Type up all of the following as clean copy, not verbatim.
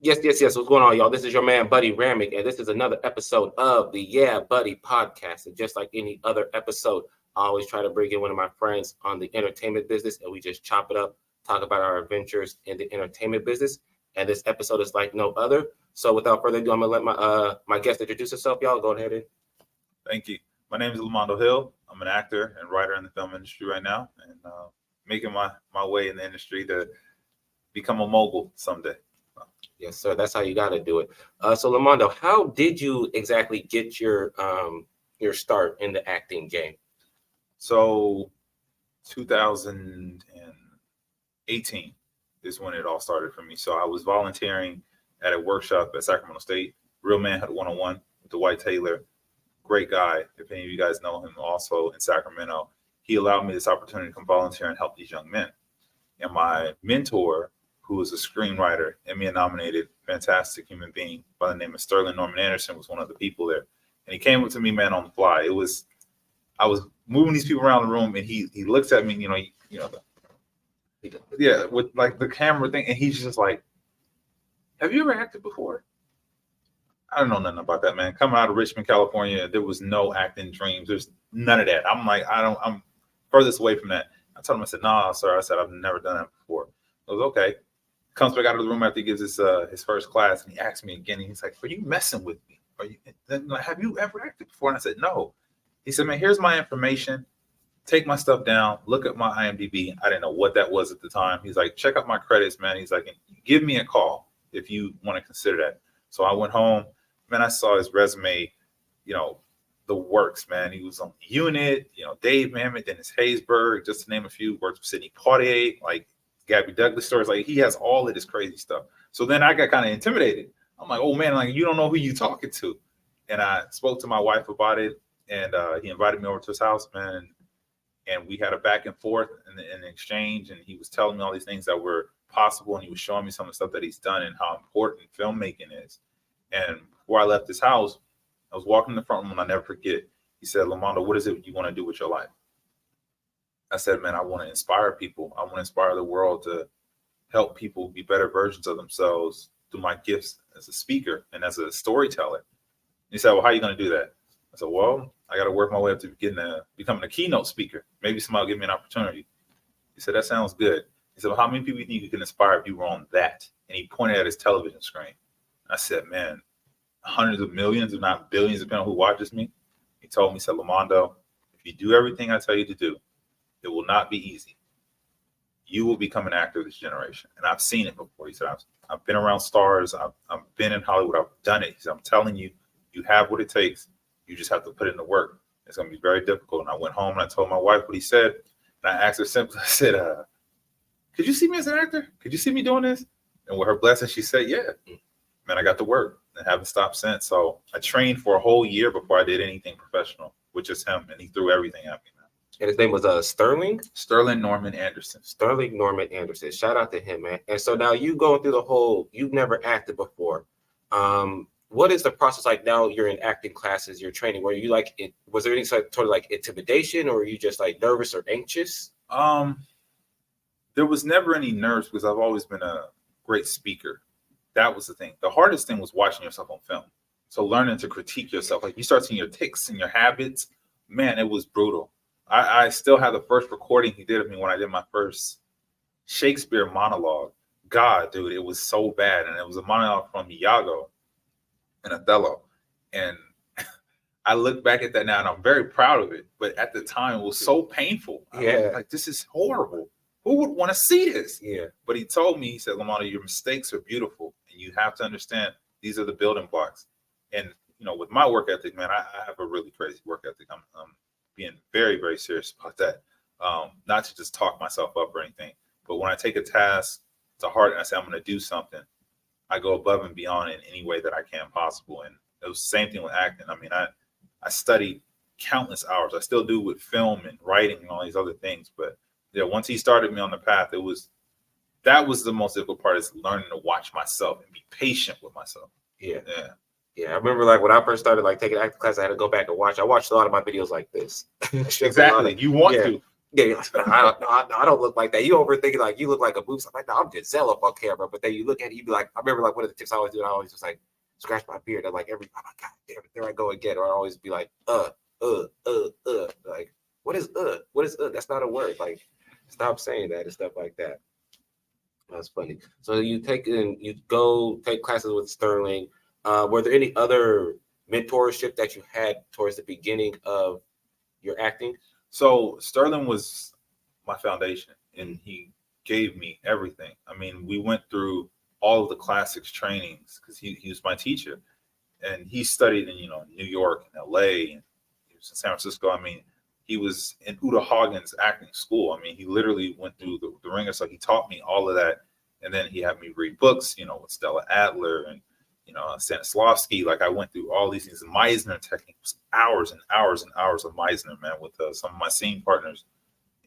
Yes. What's going on, y'all? This is your man, Buddy Ramick, and this is another episode of the Yeah Buddy podcast. And just like any other episode, I always try to bring in one of my friends on the entertainment business, and we just chop it up, talk about our adventures in the entertainment business. And this episode is like no other. So without further ado, I'm gonna let my guest introduce herself. Y'all go ahead and Thank you. My name is Lamondo Hill. I'm an actor and writer in the film industry right now, and making my way in the industry to become a mogul someday. yes, sir. That's how you got to do it. So Lamondo, how did you exactly get your start in the acting game? So, 2018 is when it all started for me. So I was volunteering at a workshop at Sacramento State. Real Man had 101 with Dwight Taylor. Great guy. If any of you guys know him, also in Sacramento, he allowed me this opportunity to come volunteer and help these young men. And my mentor, who was a screenwriter, Emmy nominated, fantastic human being by the name of Sterling Norman Anderson, was one of the people there. And he came up to me, man, on the fly. I was moving these people around the room, and he looks at me, with like the camera thing, and he's just like, "Have you ever acted before?" I don't know nothing about that, man. Coming out of Richmond, California, there was no acting dreams. There's none of that. I'm furthest away from that. I told him, I said, "Nah, sir." I said, "I've never done that before." I was okay. Comes back out of the room after he gives his first class, and he asks me again, and he's like, "Are you messing with me? Have you ever acted before?" And I said, "No." He said, "Man, here's my information. Take my stuff down. Look at my IMDb." I didn't know what that was at the time. He's like, "Check out my credits, man." He's like, "Give me a call if you want to consider that." So I went home. Man, I saw his resume, the works, man. He was on Unit, Dave Mamet, Dennis Haysbert, just to name a few. Worked with Sidney Poitier, like Gabby Douglas stories. Like, he has all of this crazy stuff. So then I got kind of intimidated. I'm like, "Oh man, like, you don't know who you talking to." And I spoke to my wife about it, and he invited me over to his house, man. And we had a back and forth in exchange, and he was telling me all these things that were possible, and he was showing me some of the stuff that he's done and how important filmmaking is. And before I left his house, I was walking in the front room, and I'll never forget. He said, "Lamondo, what is it you want to do with your life?" I said, "Man, I want to inspire people. I want to inspire the world to help people be better versions of themselves through my gifts as a speaker and as a storyteller." He said, "Well, how are you going to do that?" I said, "Well, I got to work my way up to becoming a keynote speaker. Maybe somebody will give me an opportunity." He said, "That sounds good." He said, "Well, how many people do you think you can inspire if you were on that?" And he pointed at his television screen. I said, "Man, hundreds of millions, if not billions, depending on who watches me." He told me, he said, "Lamondo, if you do everything I tell you to do, it will not be easy. You will become an actor of this generation." And I've seen it before. He said, I've been around stars. I've been in Hollywood. I've done it. He said, "I'm telling you, you have what it takes. You just have to put in the work. It's going to be very difficult." And I went home and I told my wife what he said. And I asked her simply, I said, "Could you see me as an actor? Could you see me doing this?" And with her blessing, she said, "Yeah." Man, I got to work and haven't stopped since. So I trained for a whole year before I did anything professional, which is him. And he threw everything at me, man. And his name was Sterling. Sterling Norman Anderson. Sterling Norman Anderson. Shout out to him, man. And so now you going through the whole. You've never acted before. What is the process like now? You're in acting classes. You're training. Were you like it? Was there any sort of like intimidation, or were you just like nervous or anxious? There was never any nerves because I've always been a great speaker. That was the thing. The hardest thing was watching yourself on film. So learning to critique yourself, like you start seeing your tics and your habits. Man, it was brutal. I still have the first recording he did of me when I did my first Shakespeare monologue. God, dude, it was so bad. And it was a monologue from Iago and Othello. And I look back at that now and I'm very proud of it. But at the time, it was so painful. I was like, this is horrible. Who would want to see this? Yeah. But he told me, he said, "Lamondo, your mistakes are beautiful. And you have to understand these are the building blocks." And, with my work ethic, man, I have a really crazy work ethic. I'm being very, very serious about that. Not to just talk myself up or anything. But when I take a task to heart and I say I'm going to do something, I go above and beyond in any way that I can possible. And it was the same thing with acting. I mean, I studied countless hours. I still do with film and writing and all these other things. But yeah, once he started me on the path, that was the most difficult part, is learning to watch myself and be patient with myself. Yeah. I remember like when I first started like taking acting class, I had to go back and watch. I watched a lot of my videos like this. Exactly. You want to. Yeah, you're like, I don't look like that. You overthinking like you look like a boob. I'm like, no, I'm just up on camera. But then you look at it, you be like, I remember like one of the tips I always do. I always just like scratch my beard. And like every, oh my god, damn it, there I go again. Or I always be like, like what is? That's not a word. Like, stop saying that and stuff like that. That's funny. So you go take classes with Sterling. Were there any other mentorship that you had towards the beginning of your acting? So Sterling was my foundation, and he gave me everything. I mean, we went through all of the classics trainings because he was my teacher, and he studied in New York and L.A. and he was in San Francisco. I mean, he was in Uta Hagen's acting school. I mean, he literally went through the ringer. So he taught me all of that, and then he had me read books, with Stella Adler and Stanislavski. Like I went through all these things. Meisner techniques, hours and hours and hours of Meisner, man, with some of my scene partners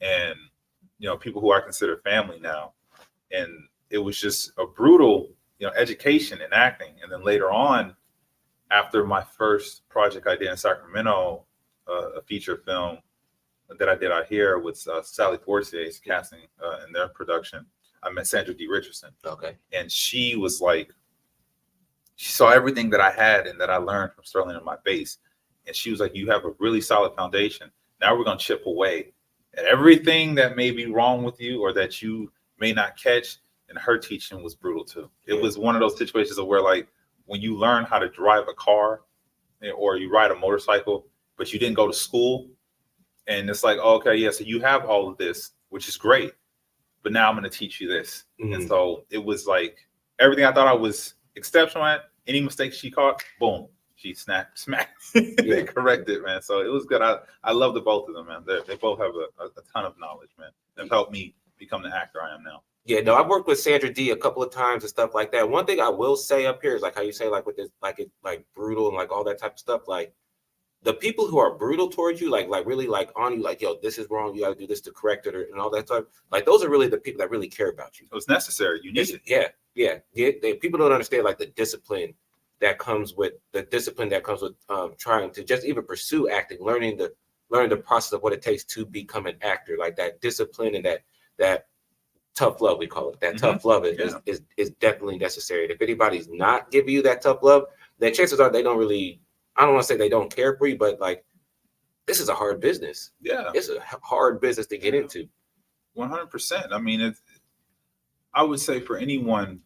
and people who I consider family now. And it was just a brutal education in acting. And then later on, after my first project I did in Sacramento, a feature film that I did out here with Sally Fortier's casting in their production, I met Sandra D. Richardson. Okay. And she was like, she saw everything that I had and that I learned from Sterling in my base. And she was like, you have a really solid foundation. Now we're going to chip away at everything that may be wrong with you or that you may not catch. And her teaching was brutal too. It was one of those situations of where, like, when you learn how to drive a car or you ride a motorcycle, but you didn't go to school, and it's like, oh, okay, yeah, so you have all of this, which is great, but now I'm going to teach you this. Mm-hmm. And so it was like everything I thought I was exceptional at, any mistakes she caught, boom, she smacked. They corrected, man. So it was good. I love the both of them, man. They both have a ton of knowledge, man. They've helped me become the actor I am now. Yeah, no, I've worked with Sandra D a couple of times and stuff like that. One thing I will say up here is like how you say like with this, like it's like brutal and like all that type of stuff. Like the people who are brutal towards you, like really like on you, like, yo, this is wrong. You got to do this to correct it and all that stuff. Like those are really the people that really care about you. It was necessary. You need it. Yeah. People don't understand like the discipline that comes with trying to just even pursue acting, learn the process of what it takes to become an actor, like that discipline and that tough love, we call it. That tough love is definitely necessary. And if anybody's not giving you that tough love, then chances are they don't really, I don't want to say they don't care for you, but like, this is a hard business. Yeah. It's a hard business to get into. 100%. I mean, I would say for anyone,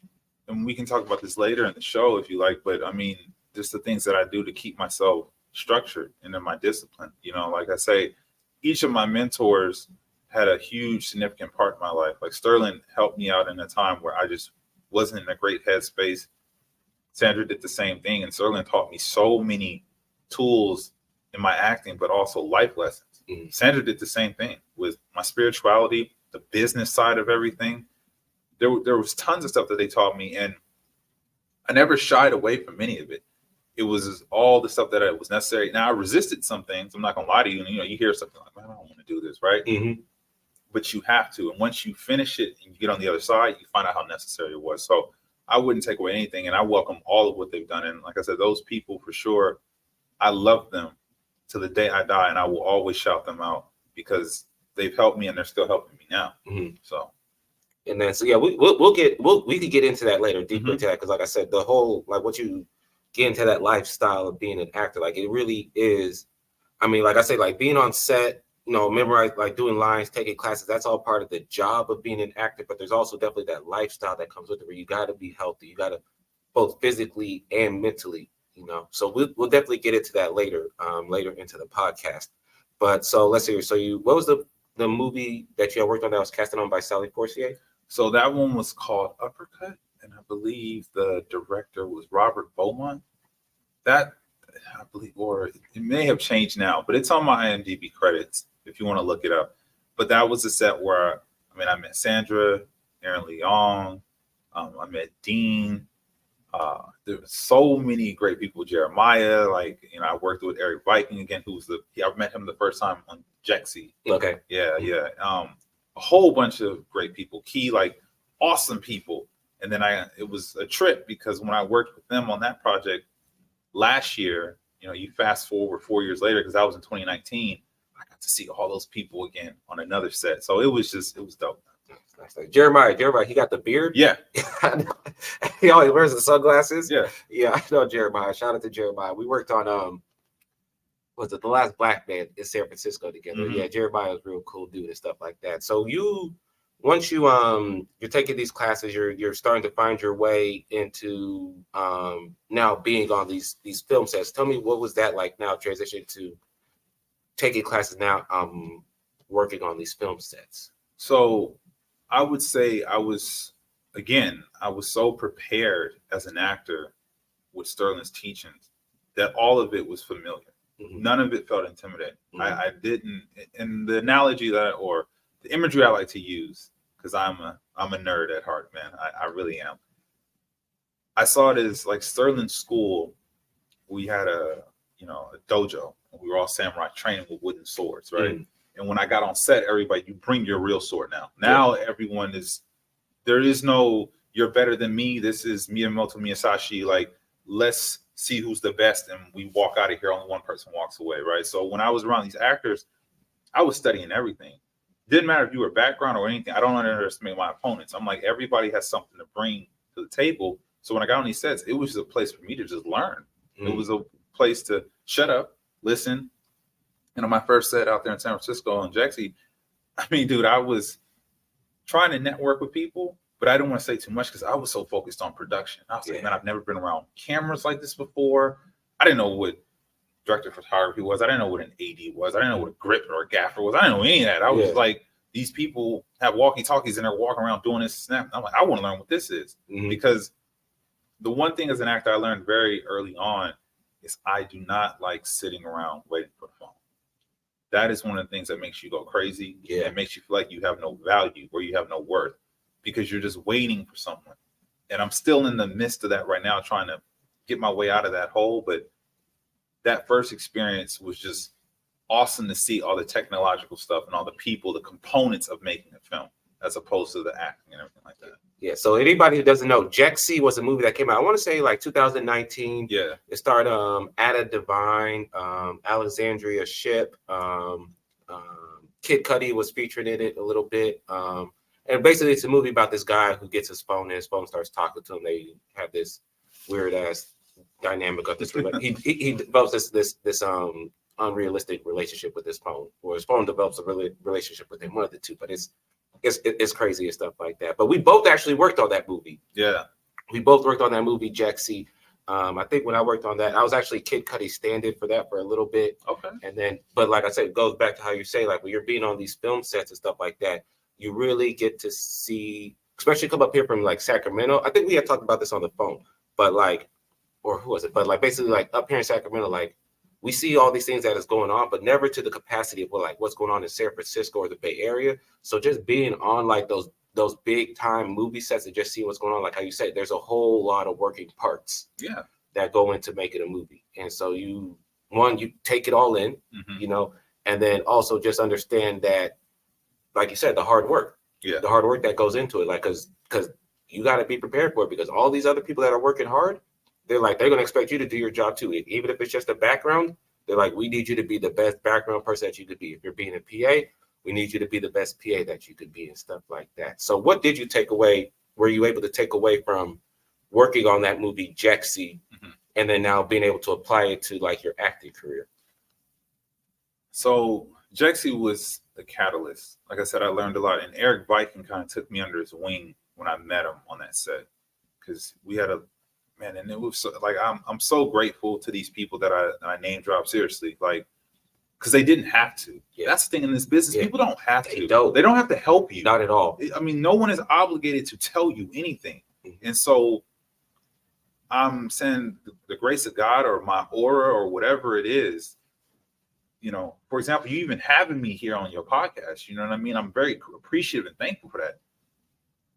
and we can talk about this later in the show if you like, but I mean, just the things that I do to keep myself structured and in my discipline. Like I say, each of my mentors had a huge significant part in my life. Like Sterling helped me out in a time where I just wasn't in a great headspace. Sandra did the same thing, and Sterling taught me so many tools in my acting, but also life lessons. Mm-hmm. Sandra did the same thing with my spirituality, the business side of everything. There was tons of stuff that they taught me, and I never shied away from any of it. It was all the stuff that was necessary. Now I resisted some things. I'm not gonna lie to you. You hear something like, "Man, I don't want to do this," right? Mm-hmm. But you have to, and once you finish it and you get on the other side, you find out how necessary it was. So I wouldn't take away anything, and I welcome all of what they've done. And like I said, those people for sure, I love them to the day I die, and I will always shout them out because they've helped me and they're still helping me now. Mm-hmm. So. And then, so yeah, we could get into that later, deeper into that, because like I said, the whole, like what you get into that lifestyle of being an actor, like it really is. I mean, like I say, like being on set, memorize, like doing lines, taking classes, that's all part of the job of being an actor. But there's also definitely that lifestyle that comes with it, where you got to be healthy, you got to both physically and mentally, So we'll definitely get into that later into the podcast. But so let's see. So what was the movie that you had worked on that was casted on by Sally Fortier? So that one was called Uppercut, and I believe the director was Robert Beaumont. That, I believe, or it may have changed now, but it's on my IMDb credits if you want to look it up. But that was a set where, I met Sandra, Aaron Leong, I met Dean. There were so many great people. Jeremiah, I worked with Eric Viking again, I met him the first time on Jexy. Okay. Yeah. A whole bunch of great people, awesome people. And then it was a trip because when I worked with them on that project last year, you fast forward 4 years later, because that was in 2019, I got to see all those people again on another set. So it was dope. Nice. Jeremiah, he got the beard. Yeah. He always wears the sunglasses. Yeah. I know Jeremiah. Shout out to Jeremiah. We worked on was it The Last Black Man in San Francisco together? Mm-hmm. Yeah, Jeremiah was a real cool dude and stuff like that. So once you're taking these classes, you're starting to find your way into now being on these film sets. Tell me, what was that like now, transitioning to taking classes now, working on these film sets? So I would say I was so prepared as an actor with Sterling's teachings that all of it was familiar. Mm-hmm. None of it felt intimidating. Mm-hmm. I didn't, and the analogy or the imagery I like to use, because I'm a nerd at heart, man. I really am. I saw it as like Sterling's school. We had a dojo, and we were all samurai training with wooden swords, right? Mm-hmm. And when I got on set, everybody, you bring your real sword now. Now everyone there is no, you're better than me. This is Miyamoto Musashi. Like, let's see who's the best. And we walk out of here, only one person walks away, right? So when I was around these actors, I was studying everything. Didn't matter if you were background or anything. I don't underestimate my opponents. I'm like, everybody has something to bring to the table. So when I got on these sets, it was just a place for me to just learn. Mm. It was a place to shut up, listen. And on my first set out there in San Francisco on Jexy, I mean, dude, I was trying to network with people, but I didn't want to say too much because I was so focused on production. I was like, man, I've never been around cameras like this before. I didn't know what director of photography was. I didn't know what an AD was. I didn't know what a grip or a gaffer was. I didn't know any of that. I was like, these people have walkie-talkies and they're walking around doing this snap. I'm like, I want to learn what this is. Mm-hmm. Because the one thing as an actor I learned very early on is I do not like sitting around waiting for the phone. That is one of the things that makes you go crazy. Yeah. It makes you feel like you have no value or you have no worth because you're just waiting for someone. And I'm still in the midst of that right now, trying to get my way out of that hole. But that first experience was just awesome to see all the technological stuff and all the people, the components of making a film, as opposed to the acting and everything like that. Yeah. So anybody who doesn't know, Jexy was a movie that came out, I want to say like 2019. Yeah. It starred Ada Devine, Alexandria Shipp, Kid Cudi was featured in it a little bit. And basically it's a movie about this guy who gets his phone and his phone starts talking to him. They have this weird ass dynamic of this. he develops this unrealistic relationship with his phone, or his phone develops a relationship with him, one of the two, but it's crazy and stuff like that. But we both actually worked on that movie. Yeah. We both worked on that movie, Jexy. I think when I worked on that, I was actually Kid Cudi stand-in for that for a little bit. Okay. And then, but like I said, it goes back to how you say, like when you're being on these film sets and stuff like that, you really get to see, especially come up here from like Sacramento. I think we had talked about this on the phone, but like, or who was it? But like basically like up here in Sacramento, like we see all these things that is going on, but never to the capacity of what's going on in San Francisco or the Bay Area. So just being on like those big time movie sets and just see what's going on, like how you said, there's a whole lot of working parts that go into making a movie. And so you take it all in, and then also just understand that, like you said, the hard work, the hard work that goes into it, like, cause you got to be prepared for it, because all these other people that are working hard, they're going to expect you to do your job too. Even if it's just a background, they're like, we need you to be the best background person that you could be. If you're being a PA, we need you to be the best PA that you could be and stuff like that. So what did you take away? Were you able to take away from working on that movie, Jexy, and then now being able to apply it to like your acting career? So Jexy was the catalyst. Like I said, I learned a lot. And Eric Viking kind of took me under his wing when I met him on that set. Because we had and it was so, like, I'm so grateful to these people that I name drop seriously. Like, because they didn't have to. Yeah. That's the thing in this business. Yeah. People don't have to. They don't have to help you. Not at all. I mean, no one is obligated to tell you anything. Mm-hmm. And so I'm saying the grace of God or my aura or whatever it is, for example, you even having me here on your podcast, you know what I mean? I'm very appreciative and thankful for that.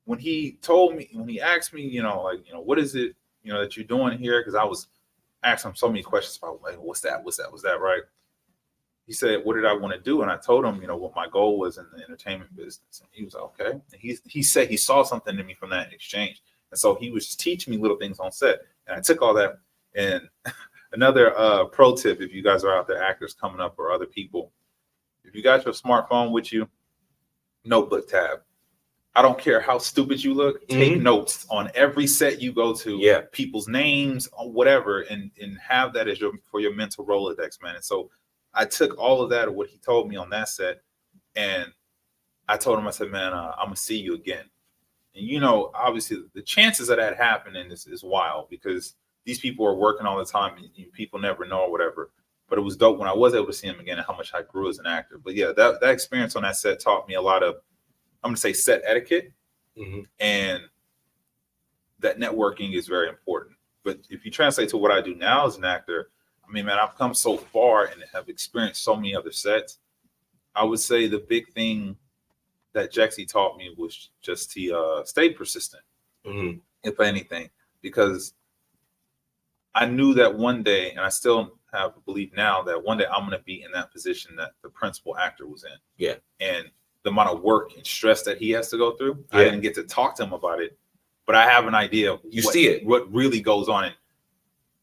When he asked me, what is it, that you're doing here? Because I was asking him so many questions about, like, what's that, right? He said, what did I want to do? And I told him, what my goal was in the entertainment business. And he was like, okay. And he said he saw something in me from that exchange. And so he was just teaching me little things on set. And I took all that. And another pro tip, if you guys are out there, actors coming up or other people, If you got your smartphone with you, notebook tab. I don't care how stupid you look. Take notes on every set you go to. Yeah. People's names, or whatever, and have that as for your mental Rolodex, man. And so I took all of that, what he told me on that set, and I told him, I said, man, I'm gonna see you again. And obviously the chances of that happening is wild, because these people are working all the time, and people never know or whatever. But it was dope when I was able to see him again, and how much I grew as an actor. But yeah, that experience on that set taught me a lot of, I'm gonna say, set etiquette, and that networking is very important. But if you translate to what I do now as an actor, I mean, man, I've come so far and have experienced so many other sets. I would say the big thing that Jexy taught me was just to stay persistent, if anything, because I knew that one day, and I still have a belief now, that one day I'm going to be in that position that the principal actor was in. Yeah. And the amount of work and stress that he has to go through, I didn't get to talk to him about it, but I have an idea of what really goes on. And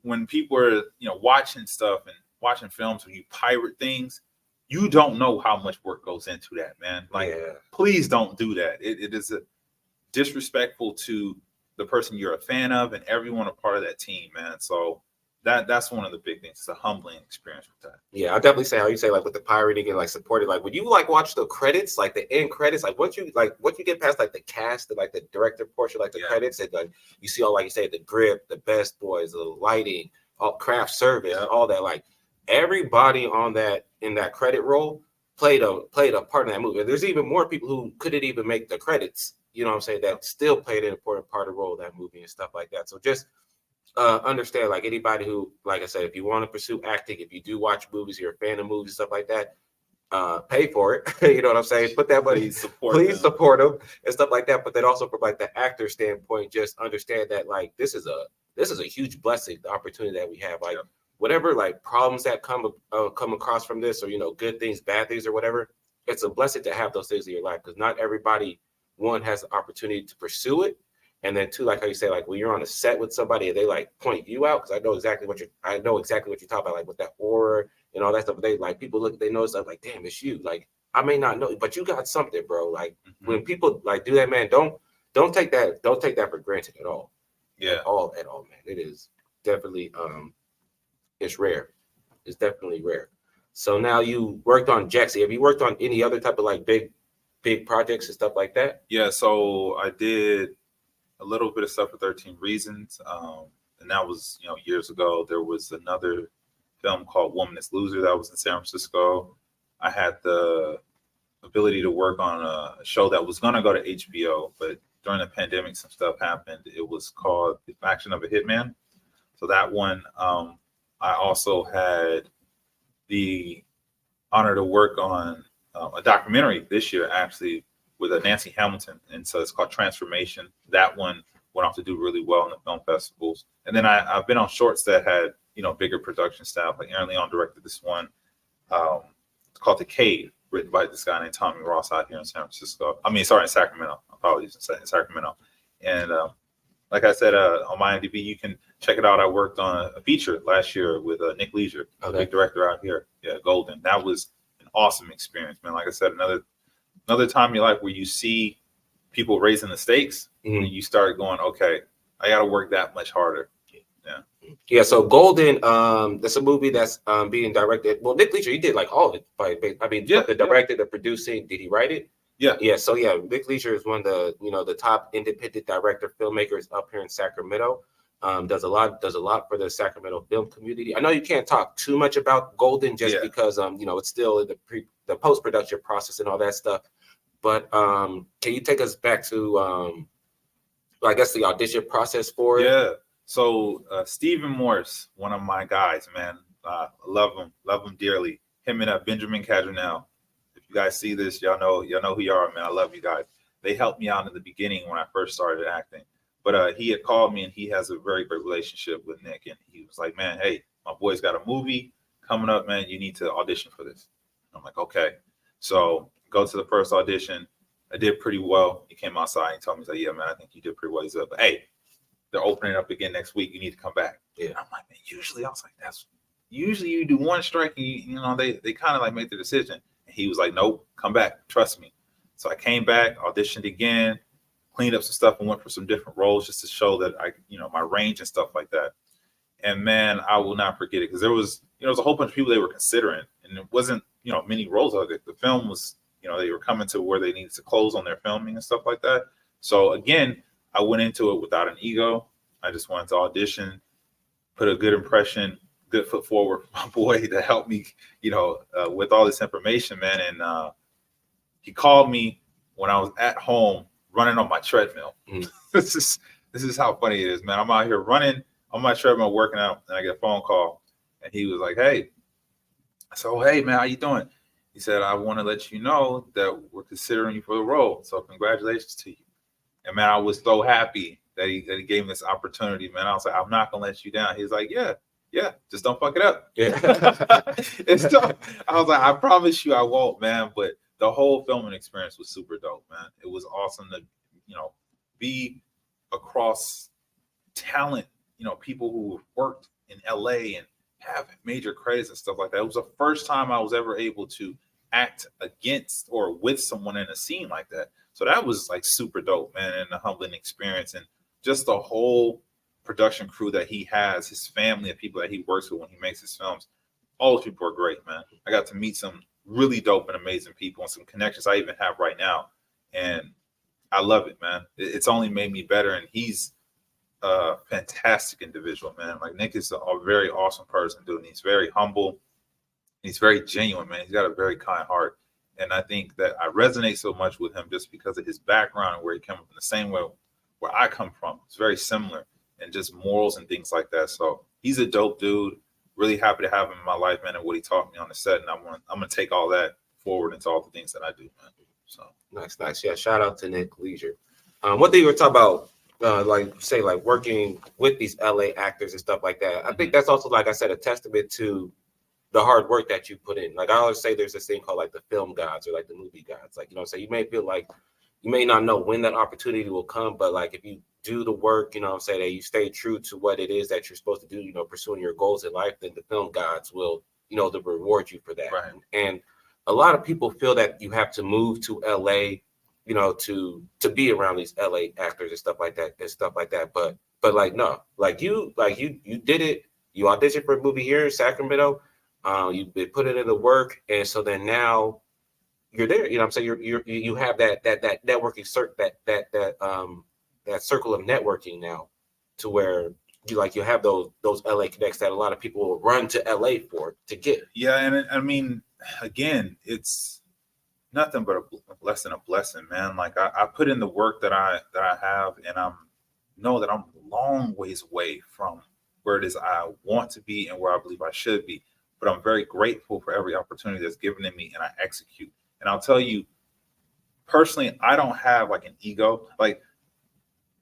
when people are, watching stuff and watching films, when you pirate things, you don't know how much work goes into that, man. Like, please don't do that. It is disrespectful to the person you're a fan of and everyone a part of that team, man. So that's one of the big things. It's a humbling experience with that. Yeah, I'll definitely say how you say, like, with the pirating and like supporting, like when you like watch the credits, like the end credits, like once you get past like the cast and like the director portion, like the credits, and like you see all, like you say, the grip, the best boys, the lighting, all craft service, all that, like everybody on that in that credit roll played a part in that movie. And there's even more people who couldn't even make the credits, you know what I'm saying, that still played an important part of the role of that movie and stuff like that. So just understand, like anybody who, like I said, if you want to pursue acting, if you do watch movies, you're a fan of movies, stuff like that, pay for it. You know what I'm saying? Put that money, please support them and stuff like that. But then also from like the actor standpoint, just understand that like this is a huge blessing, the opportunity that we have. Like whatever like problems that come across from this, or good things, bad things, or whatever, it's a blessing to have those things in your life, because not everybody, one, has the opportunity to pursue it. And then two, like how you say, like when you're on a set with somebody and they like point you out, because I know exactly what you're talking about, like with that aura and all that stuff. They like, people look, they know stuff like, damn, it's you. Like I may not know, but you got something, bro. Like when people like do that, man, don't take that for granted at all. Yeah, at all, man. It is definitely it's rare. It's definitely rare. So now you worked on Jexy. Have you worked on any other type of like big projects and stuff like that? Yeah, so I did a little bit of stuff for 13 Reasons. And that was, years ago. There was another film called Woman is Loser that was in San Francisco. I had the ability to work on a show that was going to go to HBO, but during the pandemic, some stuff happened. It was called The Faction of a Hitman. So that one, I also had the honor to work on a documentary this year, actually, with Nancy Hamilton, and so it's called Transformation. That one went off to do really well in the film festivals. And then I've been on shorts that had bigger production staff. Like Aaron Leon directed this one. It's called The Cave, written by this guy named Tommy Ross out here in San Francisco. In Sacramento. Apologies, in Sacramento. And like I said, on my IMDb, you can check it out. I worked on a feature last year with Nick Leisure, a big director out here. Yeah, Golden. That was an awesome experience, man. Like I said, another time in your life where you see people raising the stakes, and you start going, okay, I got to work that much harder. Yeah. So Golden, that's a movie that's being directed. Well, Nick Leisure, he did like all of it. The directed, the producing. Did he write it? Yeah. Yeah. So yeah, Nick Leisure is one of the the top independent director filmmakers up here in Sacramento. Does a lot for the Sacramento film community. I know you can't talk too much about Golden just because it's still in the post-production process and all that stuff. But can you take us back to I guess the audition process for it? Yeah. So Stephen Morris, one of my guys, man, love him dearly. Him and Benjamin Cadronell. If you guys see this, y'all know who you are, man. I love you guys. They helped me out in the beginning when I first started acting. But he had called me, and he has a very great relationship with Nick. And he was like, man, hey, my boy's got a movie coming up, man. You need to audition for this. And I'm like, okay. So go to the first audition. I did pretty well. He came outside and told me, he's like, yeah, man, I think you did pretty well. He's like, but hey, they're opening up again next week. You need to come back. Yeah. I'm like, man, usually I was like, usually you do one strike and they kind of like make the decision. And He was like, nope, come back, trust me. So I came back, auditioned again, cleaned up some stuff, and went for some different roles just to show that I, my range and stuff like that. And man, I will not forget it, because there was a whole bunch of people they were considering, and it wasn't many roles of it. The film was they were coming to where they needed to close on their filming and stuff like that. So again, I went into it without an ego. I just wanted to audition, put a good impression, good foot forward for my boy to help me, with all this information, man. And he called me when I was at home running on my treadmill. Mm. This is how funny it is, man. I'm out here running on my treadmill, working out, and I get a phone call, and he was like, "Hey," I said, "Oh, hey, man, how you doing?" He said, "I want to let you know that we're considering you for the role, so congratulations to you." And man, I was so happy that he gave me this opportunity, man. I was like, "I'm not gonna let you down." He's like, "Yeah, just don't fuck it up." Yeah. I was like, "I promise you I won't, man." But the whole filming experience was super dope, man. It was awesome to, be across talent, people who worked in LA and have major credits and stuff like that. It was the first time I was ever able to act against or with someone in a scene like that. So that was like super dope, man, and a humbling experience. And just the whole production crew that he has, his family of people that he works with when he makes his films, all those people are great, man. I got to meet some really dope and amazing people and some connections I even have right now. And I love it, man. It's only made me better. And he's a fantastic individual, man. Like, Nick is a very awesome person, dude. And he's very humble. He's very genuine, man. He's got a very kind heart. And I think that I resonate so much with him just because of his background and where he came from, the same way where I come from. It's very similar, and just morals and things like that. So he's a dope dude. Really happy to have him in my life, man, and what he taught me on the set. And I'm gonna take all that forward into all the things that I do, man. So nice. Yeah, shout out to Nick Leisure. One thing you were talking about, like working with these LA actors and stuff like that. I think that's also, like I said, a testament to the hard work that you put in. Like, I always say there's this thing called like the film gods or like the movie gods. Like, so you may feel like you may not know when that opportunity will come, but like if you do the work, that you stay true to what it is that you're supposed to do, pursuing your goals in life, then the film gods will, to reward you for that. Right. And a lot of people feel that you have to move to LA, to be around these LA actors and stuff like that. But like, no, you did it. You auditioned for a movie here in Sacramento. You've been putting in the work, and so then now you're there. You have that networking that circle of networking now, to where you have those LA connects that a lot of people will run to LA to get. Yeah, and I mean, again, it's nothing but less than a blessing, man. Like, I put in the work that I have, and know that I'm a long ways away from where it is I want to be and where I believe I should be. But I'm very grateful for every opportunity that's given to me, and I execute. And I'll tell you, personally, I don't have like an ego. Like,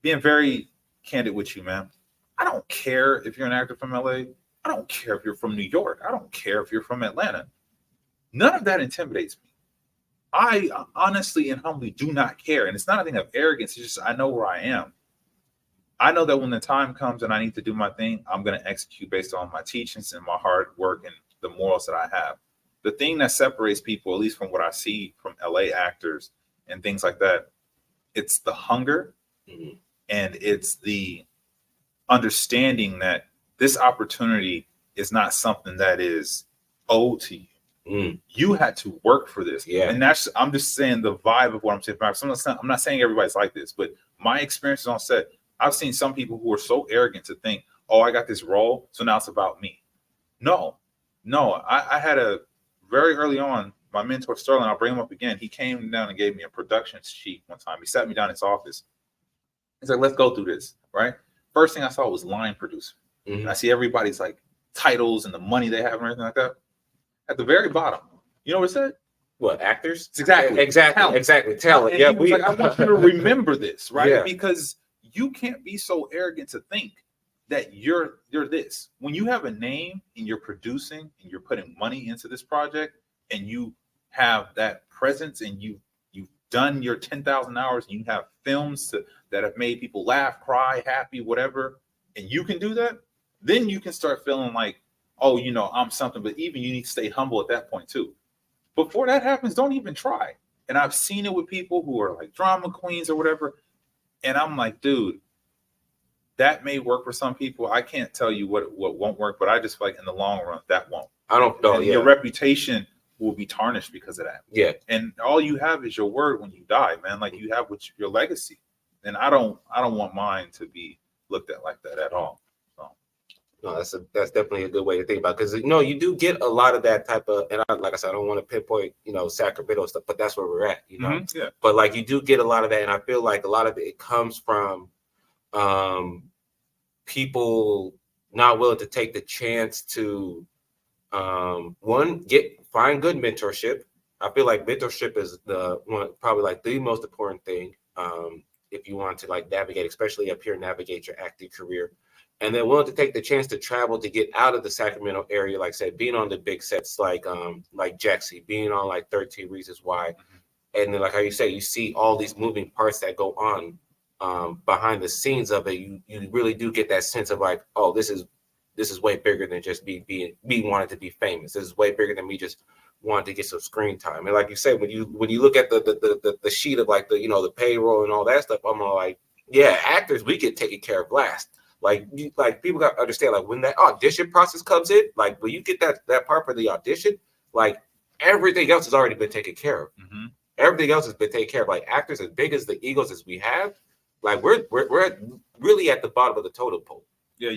being very candid with you, man, I don't care if you're an actor from LA. I don't care if you're from New York. I don't care if you're from Atlanta. None of that intimidates me. I honestly and humbly do not care. And it's not a thing of arrogance. It's just I know where I am. I know that when the time comes and I need to do my thing, I'm going to execute based on my teachings and my hard work and the morals that I have. The thing that separates people, at least from what I see from LA actors and things like that, it's the hunger, and it's the understanding that this opportunity is not something that is owed to you. You had to work for this. Yeah. And I'm just saying the vibe of what I'm saying. I'm not saying everybody's like this, but my experiences on set, I've seen some people who are so arrogant to think, oh, I got this role, so now it's about me. No, I had a very early on, my mentor Sterling, I'll bring him up again. He came down and gave me a production sheet one time. He sat me down in his office. He's like, let's go through this, right? First thing I saw was line producer. And I see everybody's like titles and the money they have and everything like that. At the very bottom, you know what it said? What, actors? Exactly. Talent. Yeah, he was like, I want you to remember this, right? Yeah. Because you can't be so arrogant to think that you're this. When you have a name and you're producing and you're putting money into this project, and you have that presence, and you've done your 10,000 hours, and you have films that have made people laugh, cry, happy, whatever, and you can do that, then you can start feeling like, oh, I'm something. But even you need to stay humble at that point too. before that happens, don't even try. And I've seen it with people who are like drama queens or whatever. And I'm like, dude, that may work for some people. I can't tell you what won't work, but I just feel like in the long run, that won't. I don't know. Your reputation will be tarnished because of that. Yeah. And all you have is your word when you die, man. Like you have your legacy. And I don't want mine to be looked at like that at all. No, that's definitely a good way to think about it, because you do get a lot of that type of, and like I said, I don't want to pinpoint Sacramento stuff, but that's where we're at, Yeah. But like you do get a lot of that, and I feel like a lot of it comes from people not willing to take the chance to find good mentorship. I feel like mentorship is probably like the most important thing if you want to like navigate, especially up here, navigate your acting career. And then willing to take the chance to travel to get out of the Sacramento area, like I said, being on the big sets like Jaxie, being on like 13 Reasons Why. And then like how you say, you see all these moving parts that go on behind the scenes of it. You really do get that sense of like, oh, this is way bigger than just me wanting to be famous. This is way bigger than me just wanting to get some screen time. And like you said, when you look at the sheet of like the payroll and all that stuff, I'm like, yeah, actors, we get taken care of last. Like people got to understand, like when that audition process comes in, like when you get that part for the audition, like everything else has already been taken care of. Mm-hmm. Everything else has been taken care of. Like actors, as big as the egos as we have, like we're really at the bottom of the totem pole. Yeah,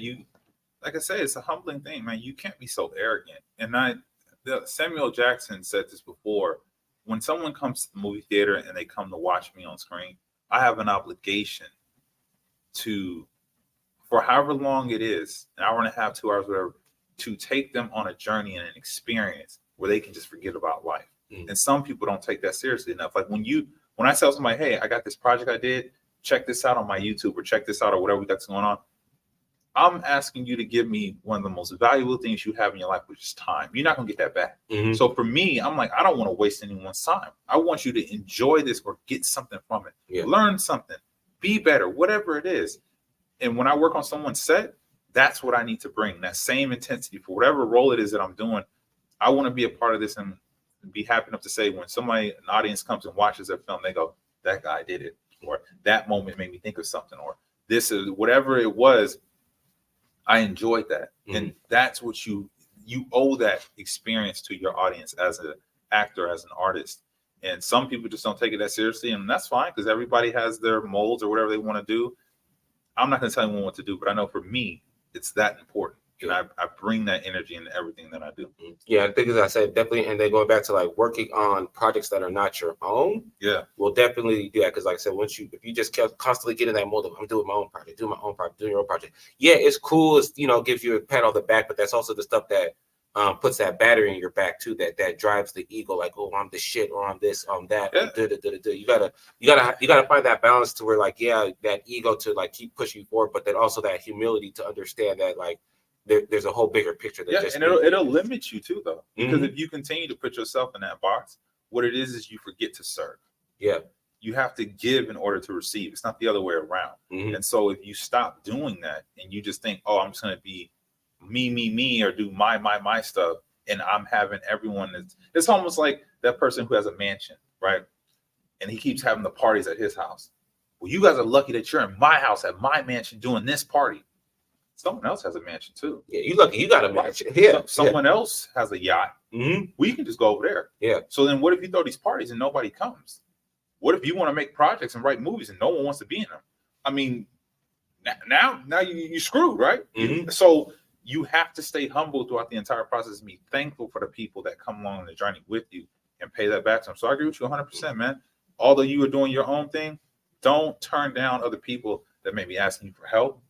like I said, it's a humbling thing, man. You can't be so arrogant. And Samuel Jackson said this before. When someone comes to the movie theater and they come to watch me on screen, I have an obligation to, for however long it is, an hour and a half, 2 hours, whatever, to take them on a journey and an experience where they can just forget about life. And some people don't take that seriously enough. Like when I tell somebody, hey, I got this project I did, check this out on my YouTube or check this out or whatever that's going on, I'm asking you to give me one of the most valuable things you have in your life, which is time. You're not going to get that back. Mm-hmm. So for me, I'm like, I don't want to waste anyone's time. I want you to enjoy this or get something from it, learn something, be better, whatever it is. And when I work on someone's set, that's what I need to bring, that same intensity for whatever role it is that I'm doing. I want to be a part of this and be happy enough to say when an audience comes and watches their film, they go, that guy did it, or that moment made me think of something, or this is whatever it was. I enjoyed that. Mm-hmm. And that's what you owe that experience to your audience as an actor, as an artist. And some people just don't take it that seriously, and that's fine because everybody has their molds or whatever they want to do. I'm not going to tell anyone what to do, but I know for me, it's that important. And I bring that energy into everything that I do. Yeah, I think as I said, definitely. And then going back to like working on projects that are not your own. Yeah, we'll definitely do that. Because like I said, if you just constantly get in that mode of I'm doing my own project, doing your own project. Yeah, it's cool. It's, gives you a pat on the back, but that's also the stuff that puts that battery in your back too. That drives the ego. Like, oh, I'm the shit, or I'm this, I'm that. Yeah. You gotta find that balance to where like, yeah, that ego to like keep pushing you forward, but then also that humility to understand that like. There's a whole bigger picture. And it'll limit you too, though, because if you continue to put yourself in that box, what it is you forget to serve. Yeah, you have to give in order to receive. It's not the other way around. And so if you stop doing that and you just think, oh, I'm just going to be me, or do my stuff, and I'm having everyone. It's almost like that person who has a mansion, right? And he keeps having the parties at his house. Well, you guys are lucky that you're in my house at my mansion doing this party. Someone else has a mansion too. Yeah, you lucky you got a mansion. Yeah, someone else has a yacht. Mm-hmm. Well, you can just go over there. Yeah. So then, what if you throw these parties and nobody comes? What if you want to make projects and write movies and no one wants to be in them? I mean, now you screwed, right? Mm-hmm. So you have to stay humble throughout the entire process and be thankful for the people that come along on the journey with you and pay that back to them. So I agree with you 100%, man. Although you are doing your own thing, don't turn down other people that may be asking you for help,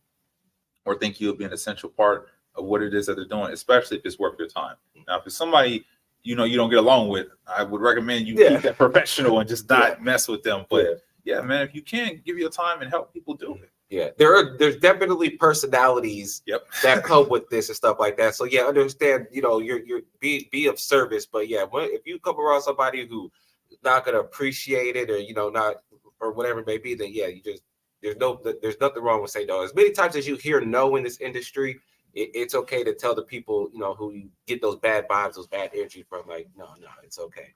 or think you'll be an essential part of what it is that they're doing, especially if it's worth your time. Now, if it's somebody you don't get along with, I would recommend you keep that professional and just not mess with them. But yeah, man, if you can, give your time and help people do it. Yeah, there's definitely personalities that come with this and stuff like that. So yeah, understand, you're be of service. But yeah, if you come around somebody who not gonna appreciate it, or not, or whatever it may be, then yeah, you just there's nothing wrong with saying no. As many times as you hear no in this industry, it's okay to tell the people, who you get those bad vibes, those bad energy from, like, no, it's okay.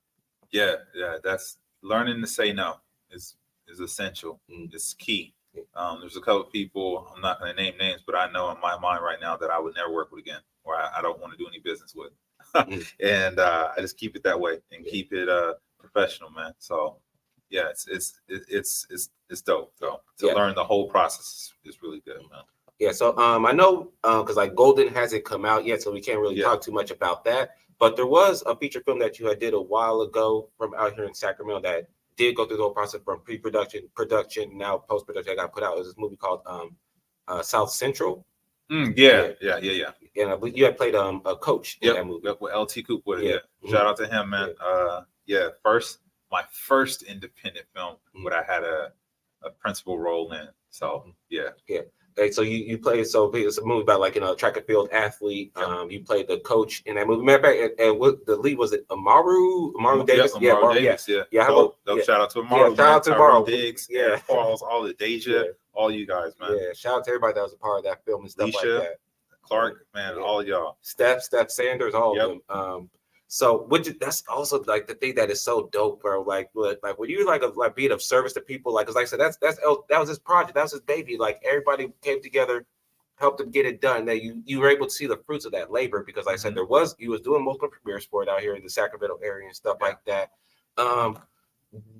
Yeah, that's learning to say no is essential. It's key. There's a couple of people, I'm not going to name names, but I know in my mind right now that I would never work with again, or I don't want to do any business with. And I just keep it that way and keep it professional, man. So yeah, it's dope though. To learn the whole process is really good, man. Yeah, so I know because like Golden hasn't come out yet, so we can't really talk too much about that. But there was a feature film that you had did a while ago from out here in Sacramento that did go through the whole process from pre-production, production, now post-production. That got put out. It was this movie called South Central. Yeah. And I believe you had played a coach in that movie. With LT Cooper. Yeah. Shout out to him, man. My first independent film where I had a principal role in. So yeah. Okay, so you played, so it's a movie about like track and field athlete. You played the coach in that movie. Matter of fact, and what the lead was it? Amaru Davis. Amaru Davis. Shout out to Amaru. Shout out to Amaru. Diggs. Falls, all the Deja, all you guys, man. Yeah, shout out to everybody that was a part of that film and stuff like that. Clark, man, all y'all. Steph Sanders, all of them. So that's also like the thing that is so dope, bro. Like when you like being of service to people, like, cause like I said, that was his project, that was his baby. Like everybody came together, helped him get it done. That you were able to see the fruits of that labor, because like I said, he was doing multiple premieres for it out here in the Sacramento area and stuff like that.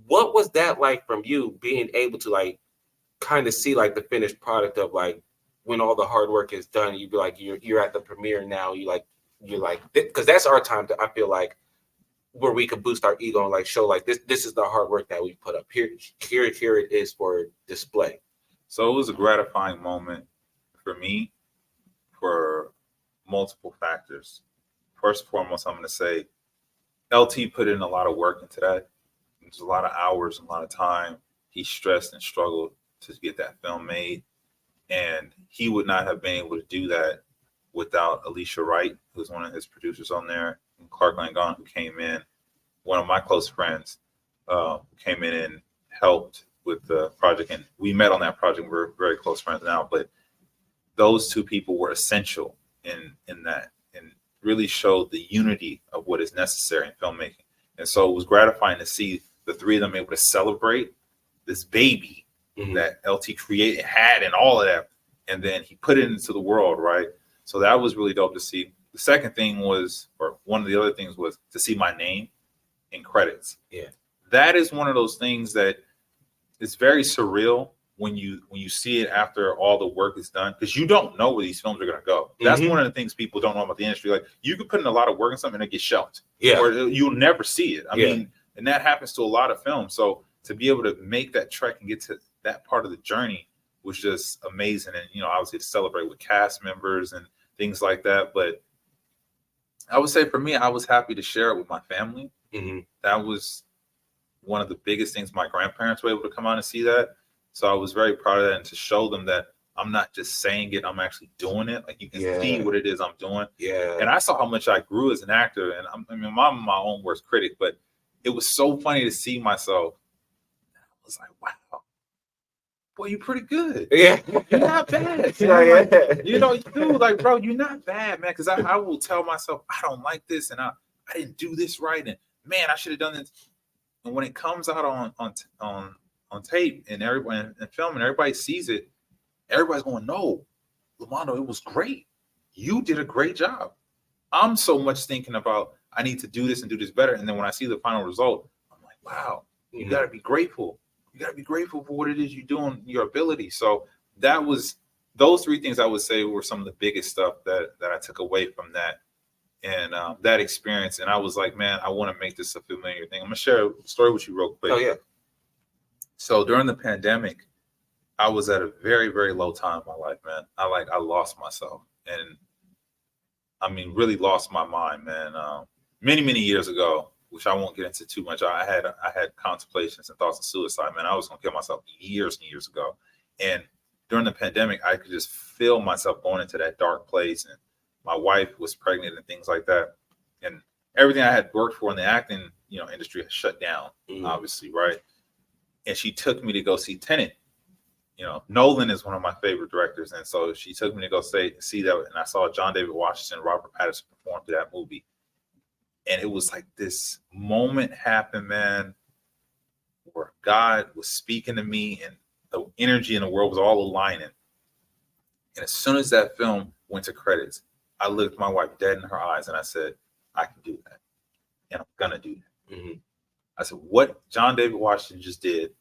What was that like from you being able to like kind of see like the finished product of like when all the hard work is done? You'd be like, you're at the premiere now. You're like, because that's our time to, I feel like, where we could boost our ego and like show like this is the hard work that we put up here it is for display. So it was a gratifying moment for me for multiple factors. First and foremost, I'm going to say LT put in a lot of work into that. There's a lot of hours, a lot of time. He stressed and struggled to get that film made, and he would not have been able to do that without Alicia Wright, who's one of his producers on there, and Clark Langone, who came in, one of my close friends, came in and helped with the project. And we met on that project. We're very close friends now, but those two people were essential in that, and really showed the unity of what is necessary in filmmaking. And so it was gratifying to see the three of them able to celebrate this baby that LT created, had, and all of that. And then he put it into the world, right? So that was really dope to see. The second thing was, or one of the other things was, to see my name in credits. Yeah. That is one of those things that is very surreal when you see it after all the work is done, because you don't know where these films are going to go. That's one of the things people don't know about the industry. Like, you could put in a lot of work in something and it gets shelved. Yeah. Or you'll never see it. I mean, and that happens to a lot of films. So to be able to make that trek and get to that part of the journey was just amazing. And, obviously to celebrate with cast members and things like that. But I would say for me, I was happy to share it with my family. That was one of the biggest things. My grandparents were able to come out and see that. So I was very proud of that, and to show them that I'm not just saying it, I'm actually doing it. Like, you can see what it is I'm doing. Yeah. And I saw how much I grew as an actor. And I'm my own worst critic, but it was so funny to see myself. I was like, wow. Boy, you're pretty good. Yeah. You're not bad. Like, bro, you're not bad, man. Because I will tell myself, I don't like this, and I didn't do this right, and man, I should have done this. And when it comes out on tape and everybody and film and everybody sees it, everybody's going, no, Lamondo, it was great. You did a great job. I'm so much thinking about, I need to do this and do this better. And then when I see the final result, I'm like, wow, you got to be grateful. You got to be grateful for what it is you're doing, your ability. So that was, those three things I would say were some of the biggest stuff that I took away from that and that experience. And I was like, man, I want to make this a familiar thing. I'm going to share a story with you real quick. Oh, yeah. So during the pandemic, I was at a very, very low time in my life, man. I lost myself, and I mean, really lost my mind, man. Many, many years ago, which I won't get into too much. I had contemplations and thoughts of suicide, man. I was gonna kill myself years and years ago. And during the pandemic, I could just feel myself going into that dark place. And my wife was pregnant and things like that. And everything I had worked for in the acting, industry had shut down, obviously, right? And she took me to go see Tenet Nolan is one of my favorite directors, and so she took me to go see that, and I saw John David Washington, Robert Pattinson perform to that movie, and it was like this moment happened, man, where God was speaking to me, and the energy in the world was all aligning. And as soon as that film went to credits, I looked my wife dead in her eyes, and I said, "I can do that, and I'm gonna do that." Mm-hmm. I said, "What John David Washington just did."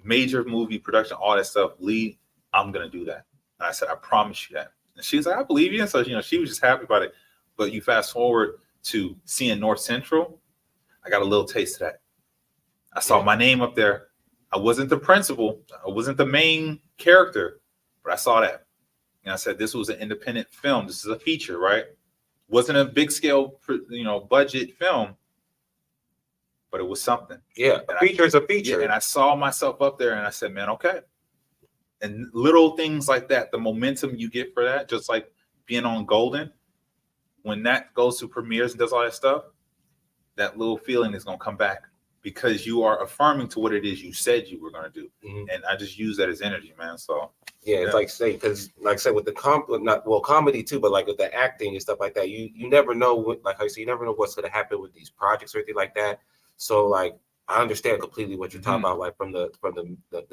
Major movie production, all that stuff, lead, I'm gonna do that. And I said, I promise you that. And she was like, I believe you. And so, she was just happy about it. But you fast forward to seeing North Central, I got a little taste of that. I saw my name up there. I wasn't the principal, I wasn't the main character, but I saw that. And I said, this was an independent film. This is a feature, right? Wasn't a big scale, budget film, but it was something. Yeah, a feature is a feature. Yeah, and I saw myself up there, and I said, man, okay. And little things like that, the momentum you get for that, just like being on Golden, when that goes to premieres and does all that stuff, that little feeling is going to come back because you are affirming to what it is you said you were going to do. Mm-hmm. And I just use that as energy, man. So yeah, it's like because like I said, with the comedy too, but like with the acting and stuff like that, you never know what, like I said, you never know what's going to happen with these projects or anything like that. So like I understand completely what you're talking about, like from the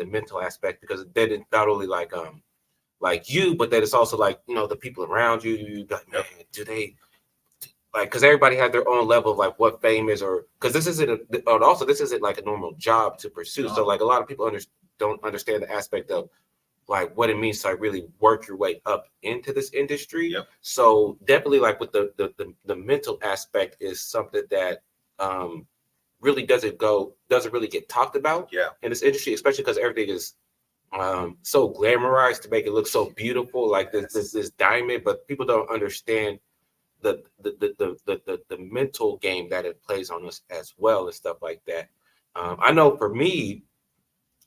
mental aspect, because then it's not only like you, but then it's also like the people around you. You got, man, do they like, because everybody has their own level of like what fame is, or because this isn't like a normal job to pursue. No. So like a lot of people don't understand the aspect of like what it means to like really work your way up into this industry. Yep. So definitely like with the mental aspect is something that really doesn't really get talked about in this industry, especially because everything is so glamorized to make it look so beautiful, like this diamond, but people don't understand the mental game that it plays on us as well and stuff like that. I know for me,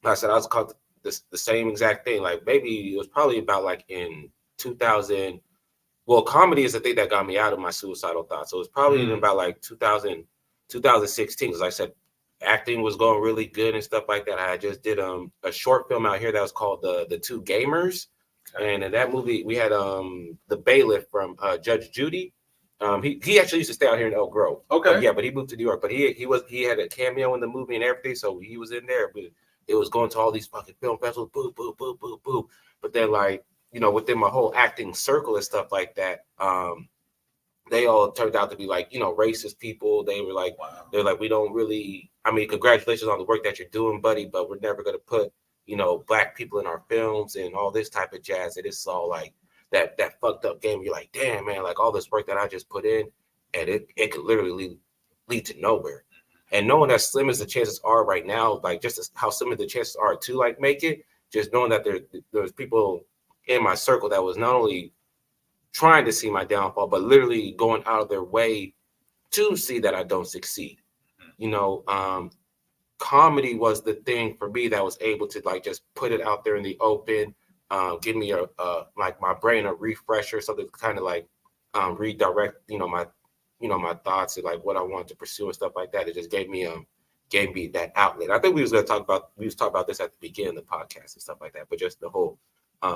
like I said, I was called the same exact thing. Like maybe it was probably about like in 2000. Well, comedy is the thing that got me out of my suicidal thoughts. So it was probably in about like 2016, because like I said, acting was going really good and stuff like that. I just did a short film out here that was called the Two Gamers. Okay. And in that movie, we had the bailiff from Judge Judy. He actually used to stay out here in Elk Grove. Okay. But he moved to New York. But he had a cameo in the movie and everything, so he was in there. But it was going to all these fucking film festivals, boo, boo, boo, boo, boo. But then like, within my whole acting circle and stuff like that, they all turned out to be like, racist people. They were like, wow. They're like, we don't really, I mean, congratulations on the work that you're doing, buddy, but we're never going to put, black people in our films and all this type of jazz. And it's all like that fucked up game. You're like, damn, man, like all this work that I just put in, and it could literally lead to nowhere. And knowing as slim as the chances are right now, like just as how slim the chances are to like make it, just knowing that there's people in my circle that was not only trying to see my downfall, but literally going out of their way to see that I don't succeed. Comedy was the thing for me that was able to like just put it out there in the open, give me a like my brain a refresher, something to kind of like redirect, my thoughts and like what I wanted to pursue and stuff like that. It just gave me that outlet. I think we was talking about this at the beginning of the podcast and stuff like that, but just the whole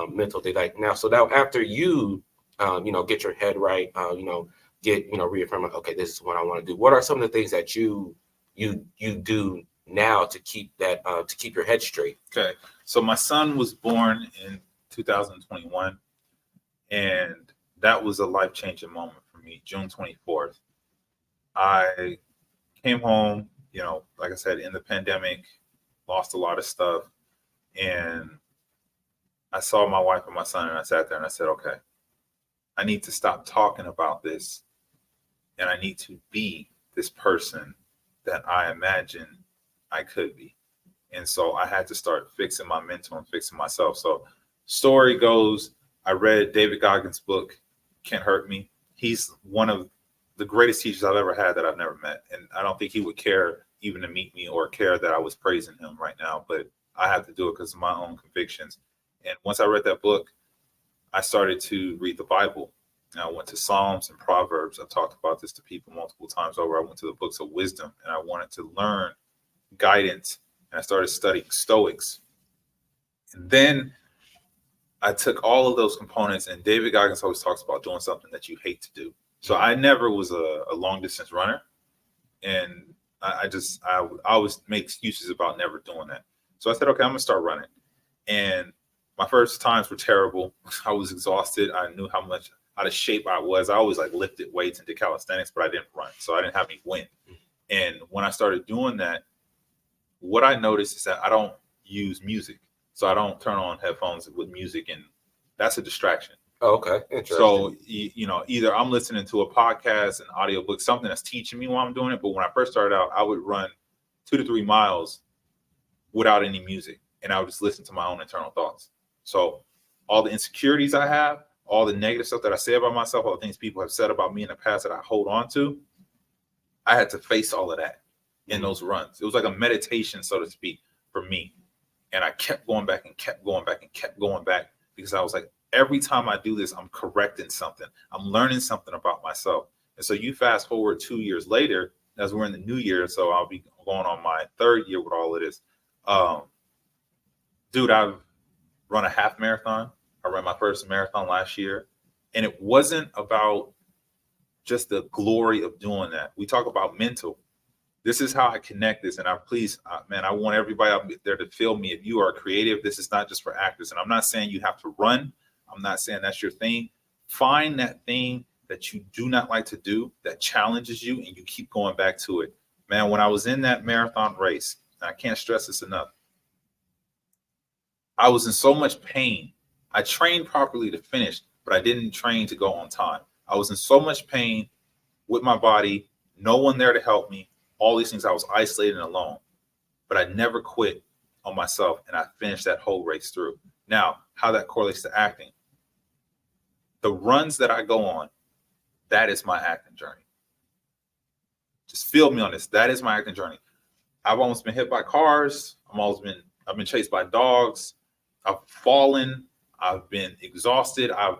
mental thing. Like now after you get your head right, get reaffirm like, okay, this is what I want to do. What are some of the things that you do now to keep that to keep your head straight? Okay, so my son was born in 2021, and that was a life-changing moment for me. June 24th, I came home, like I said, in the pandemic, lost a lot of stuff, and I saw my wife and my son, and I sat there and I said, okay, I need to stop talking about this, and I need to be this person that I imagine I could be. And so I had to start fixing my mental and fixing myself. So story goes, I read David Goggins' book, Can't Hurt Me. He's one of the greatest teachers I've ever had that I've never met. And I don't think he would care even to meet me or care that I was praising him right now, but I have to do it because of my own convictions. And once I read that book, I started to read the Bible. And I went to Psalms and Proverbs. I've talked about this to people multiple times over. I went to the books of wisdom, and I wanted to learn guidance. And I started studying Stoics. And then I took all of those components, and David Goggins always talks about doing something that you hate to do. So I never was a long distance runner, and I always make excuses about never doing that. So I said, okay, I'm gonna start running. And my first times were terrible. I was exhausted. I knew how much out of shape I was. I always like lifted weights and did calisthenics, but I didn't run, so I didn't have any wind. And when I started doing that, what I noticed is that I don't use music. So I don't turn on headphones with music, and that's a distraction. Oh, okay. Interesting. So, either I'm listening to a podcast, an audiobook, something that's teaching me while I'm doing it. But when I first started out, I would run 2 to 3 miles without any music, and I would just listen to my own internal thoughts. So all the insecurities I have, all the negative stuff that I say about myself, all the things people have said about me in the past that I hold on to, I had to face all of that in those runs. It was like a meditation, so to speak, for me. And I kept going back and kept going back and kept going back, because I was like, every time I do this, I'm correcting something. I'm learning something about myself. And so you fast forward 2 years later, as we're in the new year, so I'll be going on my 3rd year with all of this. Dude, I've run a half marathon. I ran my first marathon last year. And it wasn't about just the glory of doing that. We talk about mental. This is how I connect this. And I want everybody out there to feel me. If you are creative, this is not just for actors. And I'm not saying you have to run. I'm not saying that's your thing. Find that thing that you do not like to do, that challenges you, and you keep going back to it. Man, when I was in that marathon race, and I can't stress this enough, I was in so much pain. I trained properly to finish, but I didn't train to go on time. I was in so much pain with my body, no one there to help me. All these things, I was isolated and alone, but I never quit on myself, and I finished that whole race through. Now, how that correlates to acting. The runs that I go on, that is my acting journey. Just feel me on this. That is my acting journey. I've almost been hit by cars. I've been chased by dogs. I've fallen. I've been exhausted. I've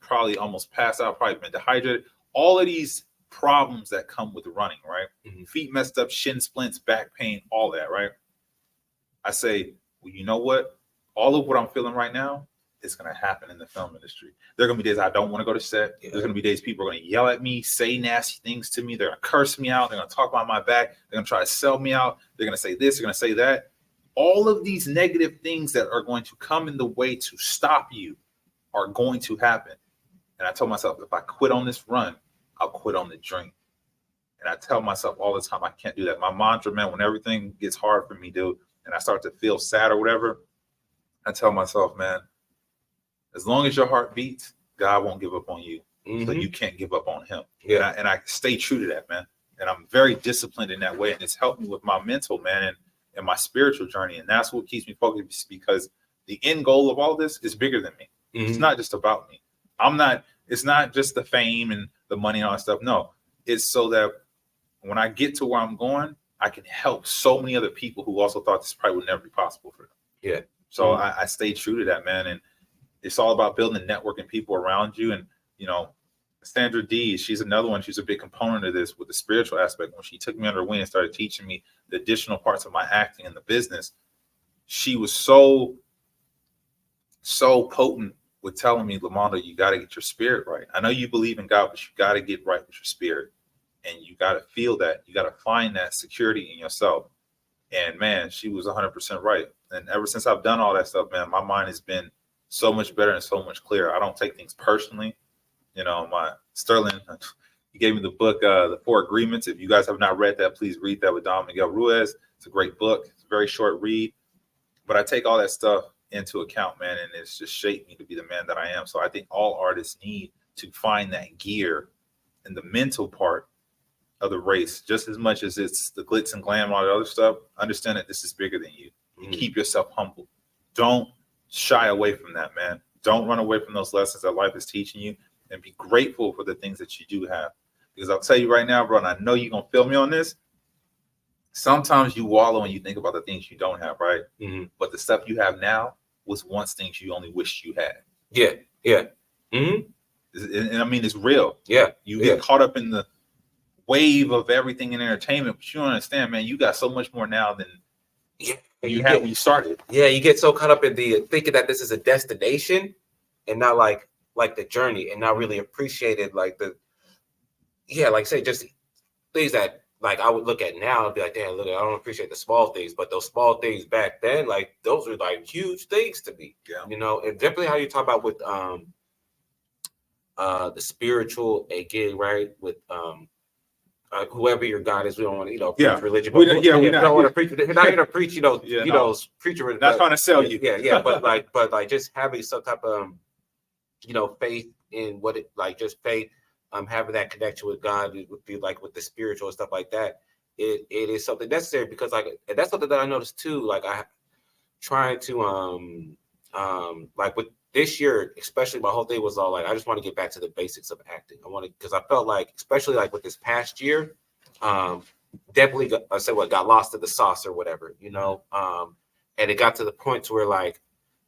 probably almost passed out, probably been dehydrated. All of these problems that come with running, right? Mm-hmm. Feet messed up, shin splints, back pain, all that, right? I say, well, you know what? All of what I'm feeling right now is going to happen in the film industry. There are going to be days I don't want to go to set. Yeah. There's going to be days people are going to yell at me, say nasty things to me. They're going to curse me out. They're going to talk behind my back. They're going to try to sell me out. They're going to say this. They're going to say that. All of these negative things that are going to come in the way to stop you are going to happen. And I told myself, if I quit on this run, I'll quit on the drink. And I tell myself all the time, I can't do that. My mantra, man, when everything gets hard for me, dude, and I start to feel sad or whatever, I tell myself, man, as long as your heart beats, God won't give up on you. Mm-hmm. So you can't give up on him. Yeah. And I stay true to that, man. And I'm very disciplined in that way. And it's helped me with my mental, man, and my spiritual journey. And that's what keeps me focused, because the end goal of all this is bigger than me. Mm-hmm. It's not just about me. It's not just the fame and the money and all that stuff. No, it's so that when I get to where I'm going, I can help so many other people who also thought this probably would never be possible for them. Yeah. So mm-hmm. I stay true to that, man. And it's all about building a network and people around you. And, Sandra D, she's another one. She's a big component of this with the spiritual aspect. When she took me under her wing and started teaching me the additional parts of my acting and the business, she was so potent with telling me, Lamondo, you got to get your spirit right. I know you believe in God, but you got to get right with your spirit. And you got to feel that. You got to find that security in yourself. And, man, she was 100% right. And ever since I've done all that stuff, man, my mind has been so much better and so much clearer. I don't take things personally. My Sterling, he gave me the book, The 4 Agreements. If you guys have not read that, please read that with Don Miguel Ruiz. It's a great book. It's a very short read. But I take all that stuff into account, man, and it's just shaped me to be the man that I am. So I think all artists need to find that gear in the mental part of the race, just as much as it's the glitz and glam and all the other stuff. Understand that this is bigger than you. Mm-hmm. Keep yourself humble. Don't shy away from that, man. Don't run away from those lessons that life is teaching you, and be grateful for the things that you do have. Because I'll tell you right now, bro, and I know you're going to feel me on this. Sometimes you wallow and you think about the things you don't have, right? Mm-hmm. But the stuff you have now was once things you only wished you had. Yeah, yeah. Mm-hmm. And I mean, it's real. Yeah. You get caught up in the wave of everything in entertainment, but you don't understand, man, you got so much more now than you started. Yeah, you get so caught up in the thinking that this is a destination and not like the journey, and not really appreciated like like say just things that like I would look at now and be like, damn, look, I don't appreciate the small things, but those small things back then, like those were like huge things to me. Yeah. You know, and definitely how you talk about with the spiritual again, right? With whoever your God is, we don't want to, preach religion. But we don't want to preach. We're not here to preach, preacher. Not trying to sell you. Yeah. But like just having some type of, faith in what it like, just faith, having that connection with God, it would be like with the spiritual and stuff like that. It is something necessary because like, and that's something that I noticed too. Like I trying to like with this year, especially my whole thing was all like, I just want to get back to the basics of acting. I want to, because I felt like, especially like with this past year, definitely got lost in the sauce or whatever, and it got to the point to where like,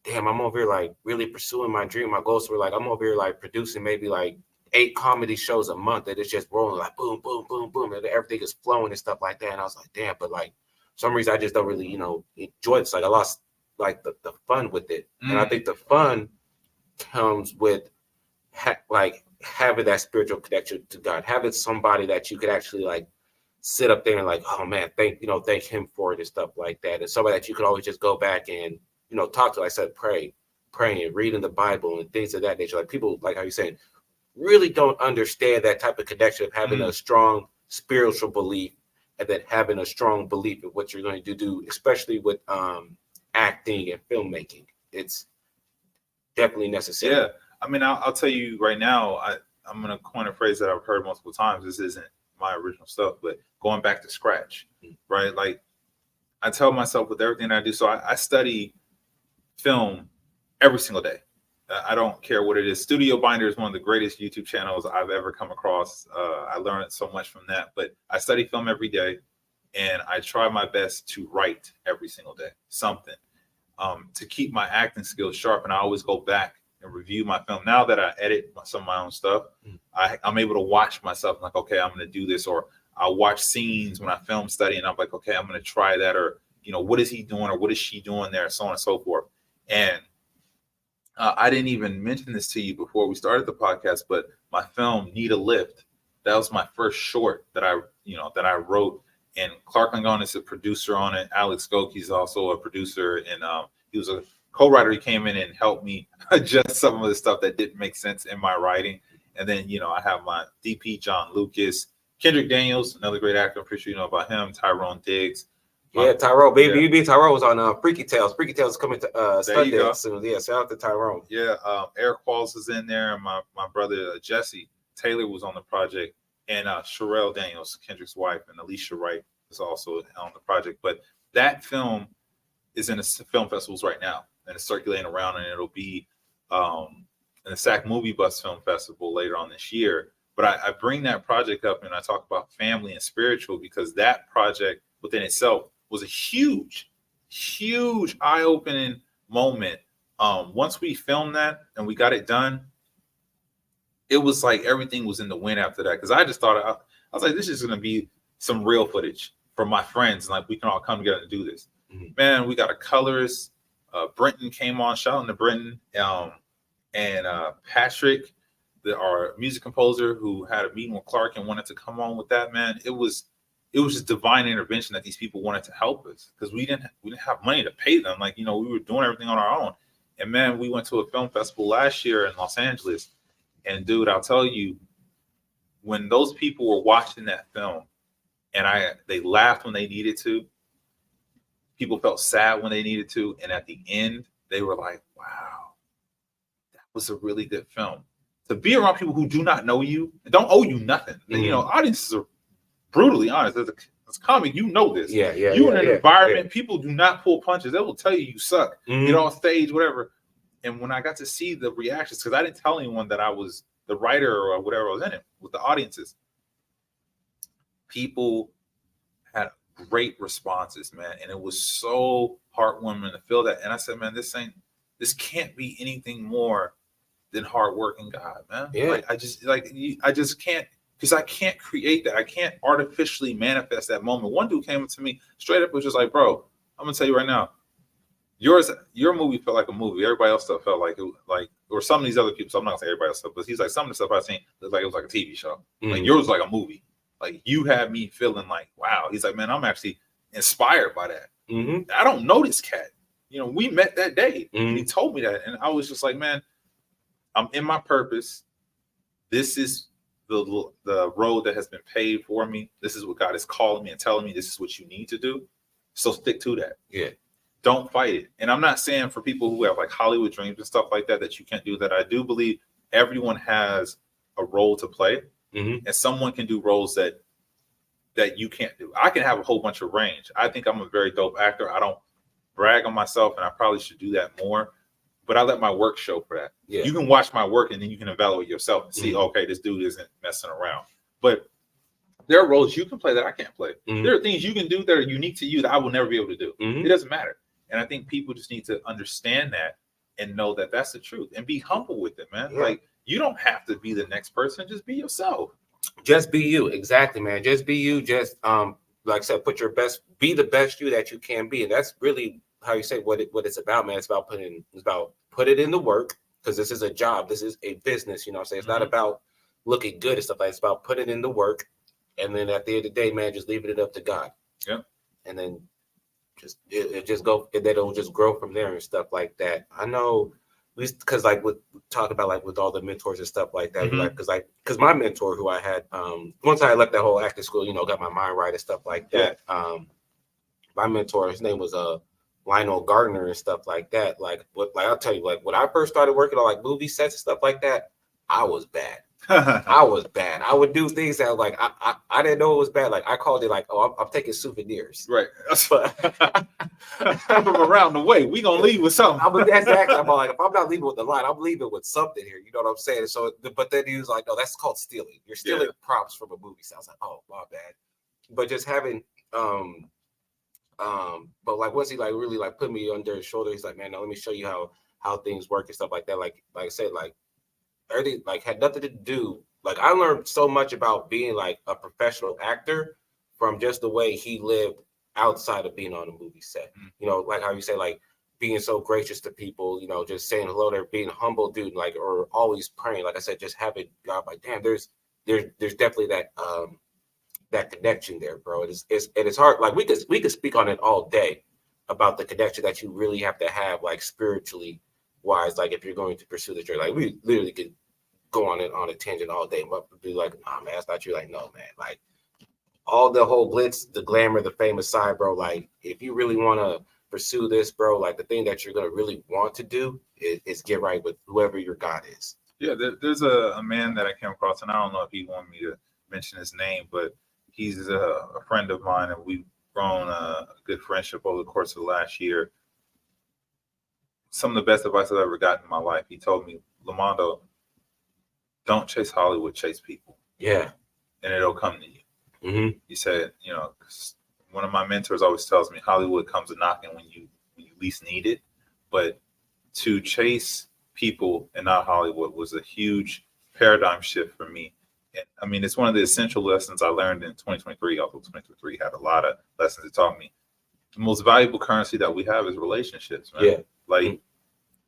damn, I'm over here like really pursuing my dream, my goals. So we're like, I'm over here like producing maybe like 8 comedy shows a month that it's just rolling like boom, boom, boom, boom, and everything is flowing and stuff like that. And I was like, damn, but like for some reason I just don't really, enjoy it. It's like I lost like the fun with it. And I think the fun comes with like having that spiritual connection to God, having somebody that you could actually like sit up there and like, oh man, thank him for it and stuff like that. And somebody that you could always just go back and, talk to, like I said, praying, reading the Bible and things of that nature. Like people, like how you're saying, really don't understand that type of connection of having a strong spiritual belief and then having a strong belief in what you're going to do, especially with acting and filmmaking. It's definitely necessary. Yeah. I mean, I'll tell you right now, I'm going to coin a phrase that I've heard multiple times. This isn't my original stuff, but going back to scratch, right? Like I tell myself with everything I do. So I study film every single day. I don't care what it is. Studio Binder is one of the greatest YouTube channels I've ever come across. I learned so much from that, but I study film every day and I try my best to write every single day, something to keep my acting skills sharp. And I always go back and review my film. Now that I edit some of my own stuff, I'm able to watch myself like, okay, I'm going to do this, or I'll watch scenes when I film study and I'm like, okay, I'm going to try that, or, what is he doing or what is she doing there, so on and so forth. And I didn't even mention this to you before we started the podcast, but my film Need a Lift, that was my first short that I wrote. And Clark Langon is a producer on it. Alex Goki's also a producer, and he was a co-writer. He came in and helped me adjust some of the stuff that didn't make sense in my writing. And then, I have my DP, John Lucas, Kendrick Daniels, another great actor. I'm pretty sure you know about him. Tyrone Diggs. Yeah, Tyrone. Baby Tyrone was on Freaky Tales. Freaky Tales is coming to Sundance soon. Yeah, shout out to Tyrone. Yeah, Eric Qualls is in there. And my brother Jesse Taylor was on the project. And Sherelle Daniels, Kendrick's wife, and Alicia Wright is also on the project. But that film is in the film festivals right now, and it's circulating around, and it'll be in the SAC Movie Bus Film Festival later on this year. But I bring that project up, and I talk about family and spiritual because that project within itself was a huge, huge eye-opening moment. Once we filmed that and we got it done, it was like everything was in the wind after that. Because I just thought, I was like, this is going to be some real footage from my friends. And like, we can all come together and do this. Man, we got a colorist. Brenton came on, shout out to Brenton. And Patrick, our music composer, who had a meeting with Clark and wanted to come on with that, man. It was just divine intervention that these people wanted to help us, because we didn't have money to pay them. Like, we were doing everything on our own. And man, we went to a film festival last year in Los Angeles. And dude, I'll tell you, when those people were watching that film and they laughed when they needed to, people felt sad when they needed to. And at the end, they were like, wow, that was a really good film. To be around people who do not know you, don't owe you nothing. Audiences are brutally honest. As a comic, this. Yeah. You're in an environment, people do not pull punches. They will tell you suck, get on stage, whatever. And when I got to see the reactions, because I didn't tell anyone that I was the writer or whatever I was in it with the audiences, people had great responses, man. And it was so heartwarming to feel that. And I said, man, this can't be anything more than hard work in God, man. Yeah. I just can't, because I can't create that. I can't artificially manifest that moment. One dude came to me straight up, was just like, bro, I'm gonna tell you right now, your movie felt like a movie. Everybody else stuff felt like or some of these other people. So I'm not gonna say everybody else stuff, but he's like some of the stuff I've seen looked like it was like a TV show. Like yours was like a movie. Like you had me feeling like, wow. He's like, man, I'm actually inspired by that. I don't know this cat. You know, we met that day. And he told me that, and I was just like, man, I'm in my purpose. This is the road that has been paved for me. This is what God is calling me and telling me. This is what you need to do. So stick to that. Yeah. Don't fight it. And I'm not saying for people who have like Hollywood dreams and stuff like that you can't do that. I do believe everyone has a role to play, and someone can do roles that you can't do. I can have a whole bunch of range. I think I'm a very dope actor. I don't brag on myself, and I probably should do that more. But I let my work show for that. Yeah. You can watch my work, and then you can evaluate yourself and see, okay, this dude isn't messing around. But there are roles you can play that I can't play. There are things you can do that are unique to you that I will never be able to do. It doesn't matter. And I think people just need to understand that and know that that's the truth and be humble with it, man. Yeah. Like, you don't have to be the next person. Just be yourself. Just be you. Exactly, man. Just be you. Just, like I said, be the best you that you can be. And that's really how you say what it's about, man. It's about put it in the work, because this is a job. This is a business. You know what I'm saying? It's not about looking good and stuff like that. It's about putting in the work. And then at the end of the day, man, just leaving it up to God. Yeah. And then it'll just grow from there and stuff like that. I know, because like with talk about like with all the mentors and stuff like that, because my mentor who I had, once I left that whole acting school, you know, got my mind right and stuff like that. My mentor, his name was Lionel Gardner and stuff like that. Like I'll tell you, like when I first started working on like movie sets and stuff like that, I was bad. I was bad. I would do things that like I didn't know it was bad. Like I called it like, oh, I'm taking souvenirs. Right. But from around the way, we gonna leave with something. Exactly. I'm like, if I'm not leaving with the line, I'm leaving with something here. You know what I'm saying? So, but then he was like, no, that's called stealing. You're stealing props from a movie. So I was like, oh, my bad. But just having but like once he like really like put me under his shoulder, he's like, man, now let me show you how things work and stuff like that. Like I said, like everything like had nothing to do. Like I learned so much about being like a professional actor from just the way he lived outside of being on a movie set. You know, like how you say, like being so gracious to people, you know, just saying hello there, being humble, dude, like, or always praying. Like I said, just having God, like, damn, there's definitely that connection there, bro. It's hard. Like we could speak on it all day about the connection that you really have to have, like spiritually wise. Like if you're going to pursue the church, like we literally could go on it on a tangent all day, but be like, nah, man, that's not you. Like, no, man, like all the whole glitz, the glamour, the fame aside, bro. Like if you really want to pursue this, bro, like the thing that you're gonna really want to do is get right with whoever your God is. Yeah, there's a man that I came across, and I don't know if he wanted me to mention his name, but he's a friend of mine, and we've grown a good friendship over the course of the last year. Some of the best advice I've ever gotten in my life. He told me, Lamondo, don't chase Hollywood, chase people. Yeah. And it'll come to you. He said, you know, one of my mentors always tells me Hollywood comes a knocking when you least need it. But to chase people and not Hollywood was a huge paradigm shift for me. And, I mean, it's one of the essential lessons I learned in 2023, although 2023 had a lot of lessons it taught me. The most valuable currency that we have is relationships, man. Yeah. Like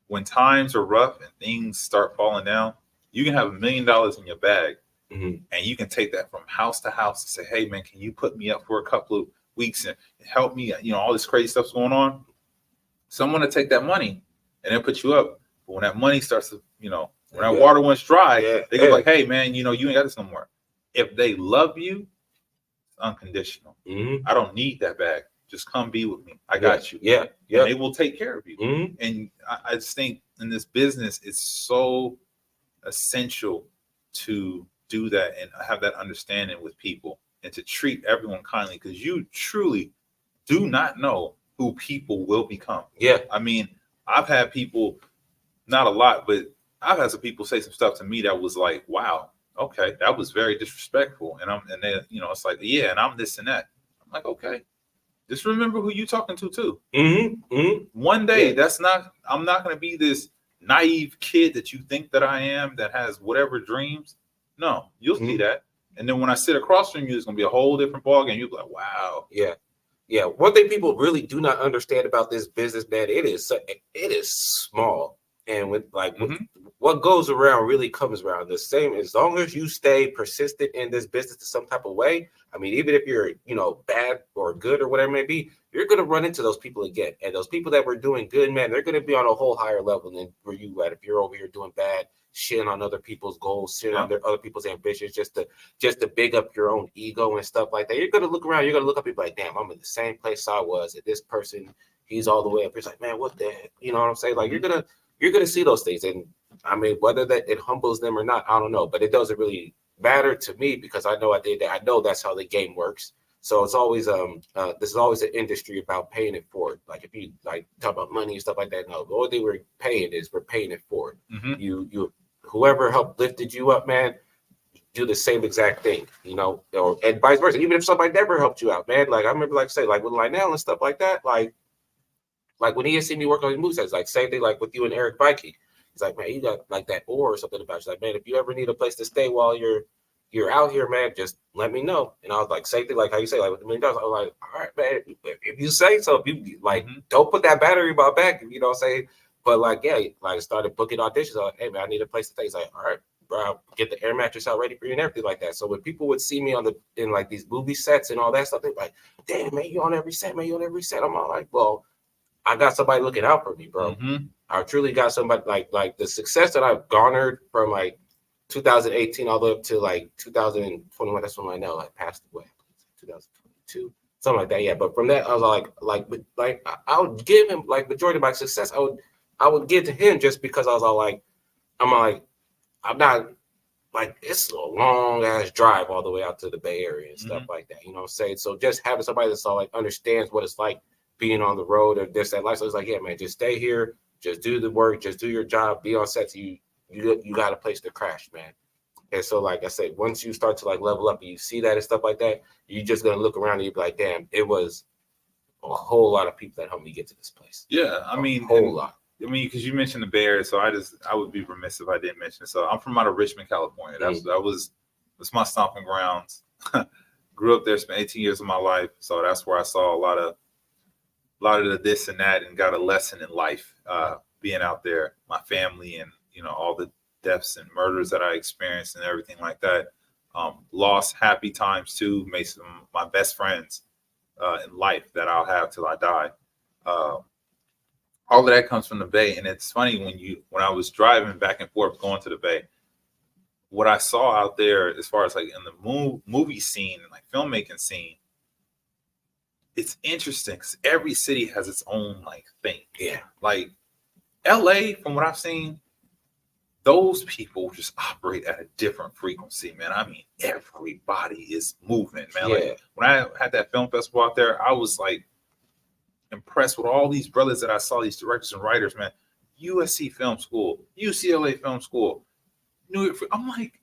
when times are rough and things start falling down, you can have $1 million in your bag and you can take that from house to house and say, hey, man, can you put me up for a couple of weeks and help me? You know, all this crazy stuff's going on. Someone to take that money and then put you up. But when that money starts to, you know, when that water runs dry, they go like, hey, man, you know, you ain't got this no more. If they love you, it's unconditional. I don't need that bag. Just come be with me. I got you. Yeah. And they will take care of you. And I just think in this business, it's so essential to do that and have that understanding with people and to treat everyone kindly, because you truly do not know who people will become. Yeah. I mean, I've had people, not a lot, but I've had some people say some stuff to me that was like, wow, okay, that was very disrespectful. And they, you know, it's like, yeah, and I'm this and that. I'm like, okay, just remember who you talking to too. One day, I'm not going to be this naive kid that you think that I am that has whatever dreams. No, you'll see that. And then when I sit across from you, it's going to be a whole different ballgame. You'll be like, wow. Yeah. Yeah, one thing people really do not understand about this business, man, it is small, and with like what goes around really comes around. The same, as long as you stay persistent in this business in some type of way. I mean, even if you're bad or good or whatever it may be, you're gonna run into those people again, and those people that were doing good, man, they're gonna be on a whole higher level than where you at. If you're over here doing bad, shitting on other people's goals, shitting on other people's ambitions, just to big up your own ego and stuff like that. You're gonna look around, you're gonna look up and be like, damn, I'm in the same place I was, and this person, he's all the way up. It's like, man, what the heck? You know what I'm saying? Like, you're gonna see those things. And I mean, whether that it humbles them or not, I don't know. But it doesn't really matter to me, because I know I did that. I know that's how the game works. So it's always this is always an industry about paying it forward. Like, if you like talk about money and stuff like that, no, the only thing we're paying is we're paying it forward. You whoever helped lifted you up, man, do the same exact thing, or and vice versa. Even if somebody never helped you out, man. Like, I remember, like, say, like with Lionel and stuff like that, like when he had seen me work on his movesets, like same thing, like with you and Eric Vikey. He's like, man, you got like that aura or something about you. He's like, man, if you ever need a place to stay while you're out here, man, just let me know. And I was like, same thing, like how you say, like with $1 million. I was like, all right, man, if you say so, if you like, don't put that battery in my back, you know what I'm saying? But like, yeah, like started booking auditions. I was like, hey man, I need a place to stay. He's like, all right, bro, I'll get the air mattress out ready for you and everything like that. So when people would see me in like these movie sets and all that stuff, they'd be like, damn, man, you on every set, man, you on every set. I'm all like, well, I got somebody looking out for me, bro. I truly got somebody like the success that I've garnered from like 2018 all the way up to like 2021. That's when I know I passed away. 2022, something like that. Yeah, but from that I was like I would give him like majority of my success. I would give to him just because I was all like, I'm not like, it's a long ass drive all the way out to the Bay Area and stuff like that. You know what I'm saying? So just having somebody that's all like understands what it's like being on the road or this, that lifestyle. It's like, yeah, man, just stay here, just do the work, just do your job, be on set. You got a place to crash, man. And so, like I said, once you start to like level up and you see that and stuff like that, you're just gonna look around and you'll be like, damn, it was a whole lot of people that helped me get to this place. Yeah, I mean, a whole lot. I mean, because you mentioned the Bay Area, so I would be remiss if I didn't mention it. So I'm from out of Richmond, California. That's my stomping grounds. Grew up there, spent 18 years of my life, so that's where I saw a lot of the this and that, and got a lesson in life. Being out there, my family, and all the deaths and murders that I experienced and everything like that. Lost happy times too. Made some of my best friends in life that I'll have till I die. All of that comes from the Bay, and it's funny when I was driving back and forth going to the Bay, what I saw out there as far as like in the movie scene and like filmmaking scene, it's interesting because every city has its own like thing. Yeah, like LA, from what I've seen, those people just operate at a different frequency, man. I mean, everybody is moving, man. Yeah. Like when I had that film festival out there, I was like impressed with all these brothers that I saw, these directors and writers, man. USC Film School, UCLA Film School, New York. I'm like,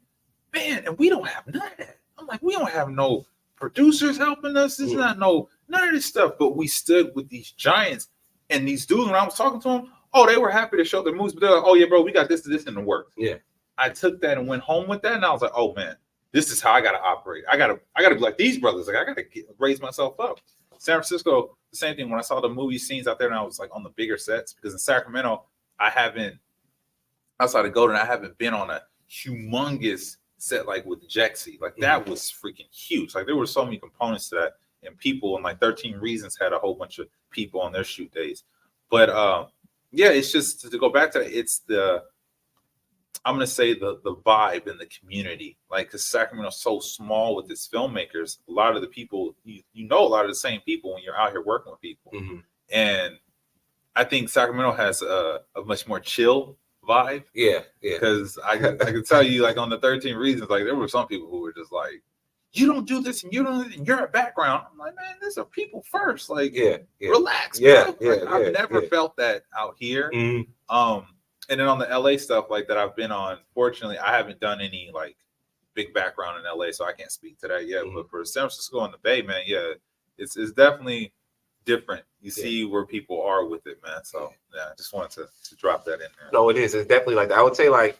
man, and we don't have none of that. I'm like, we don't have no producers helping us. There's none of this stuff. But we stood with these giants, and these dudes, when I was talking to them, they were happy to show their moves, but they're like, oh yeah, bro, we got this in the works. Yeah. I took that and went home with that, and I was like, oh man, this is how I gotta operate. I gotta be like these brothers. Like I gotta raise myself up. San Francisco, the same thing. When I saw the movie scenes out there, and I was like on the bigger sets, because in Sacramento, outside of Golden, I haven't been on a humongous set like with Jexy. Like that was freaking huge. Like there were so many components to that, and people, and like 13 Reasons had a whole bunch of people on their shoot days. But yeah, it's just to go back to it, I'm going to say the vibe in the community, like, because Sacramento's so small with its filmmakers, a lot of the people, a lot of the same people when you're out here working with people. And I think Sacramento has a much more chill vibe. Yeah. Because I can tell you, like on the 13 Reasons, like there were some people who were just like, you don't do this and you don't, and you're a background. I'm like, man, these are people first. Like, relax. Yeah, bro. Like, I've never felt that out here. And then on the LA stuff like that I've been on, fortunately, I haven't done any like big background in LA, so I can't speak to that yet. But for San Francisco and the Bay, man, yeah, it's definitely different. You see where people are with it, man. So yeah, I just wanted to drop that in there. No, it is. It's definitely like that. I would say like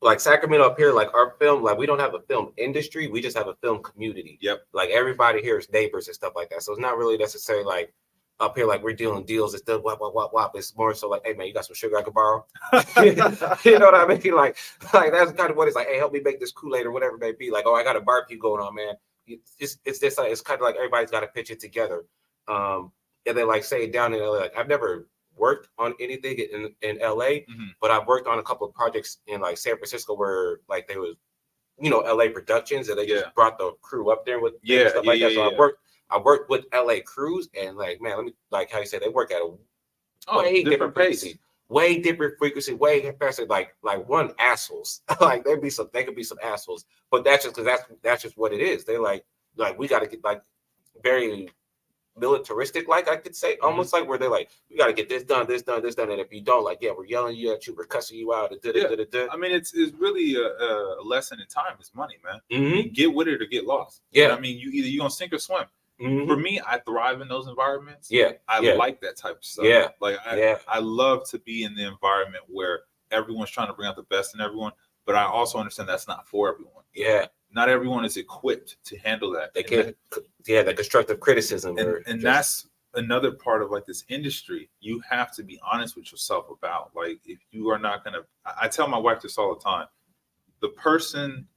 like Sacramento up here, like our film, like we don't have a film industry, we just have a film community. Yep. Like everybody here is neighbors and stuff like that. So it's not really necessarily like up here, like we're dealing deals. It's still whop, whop, whop, whop. It's more so like, hey man, you got some sugar I can borrow? You know what I mean? Like that's kind of what it's like. Hey, help me make this Kool-Aid or whatever it may be. Like, oh, I got a barbecue going on, man. It's just like, it's kind of like everybody's got to pitch it together. And then like say down in LA, like I've never worked on anything in LA, but I've worked on a couple of projects in like San Francisco where like there was, you know, LA productions and they just brought the crew up there with stuff like that. So I worked with LA crews and like, man, let me, like how you said, they work at a way different frequency, way different frequency, way faster. Like one assholes, like they could be some assholes, but that's just because that's just what it is. They're like we got to get like very militaristic, like I could say, almost like where they're like, we got to get this done, and if you don't, like, we're yelling at you, we're cussing you out. I mean, it's really a lesson in time. It's money, man. You get with it or get lost. Yeah, you know I mean, you're gonna sink or swim. For me, I thrive in those environments. I like that type of stuff. Like I love to be in the environment where everyone's trying to bring out the best in everyone, but I also understand that's not for everyone. Not everyone is equipped to handle that. They can't. The constructive criticism, and that's another part of like this industry. You have to be honest with yourself about, like, if you are not gonna. I tell my wife this all the time. The person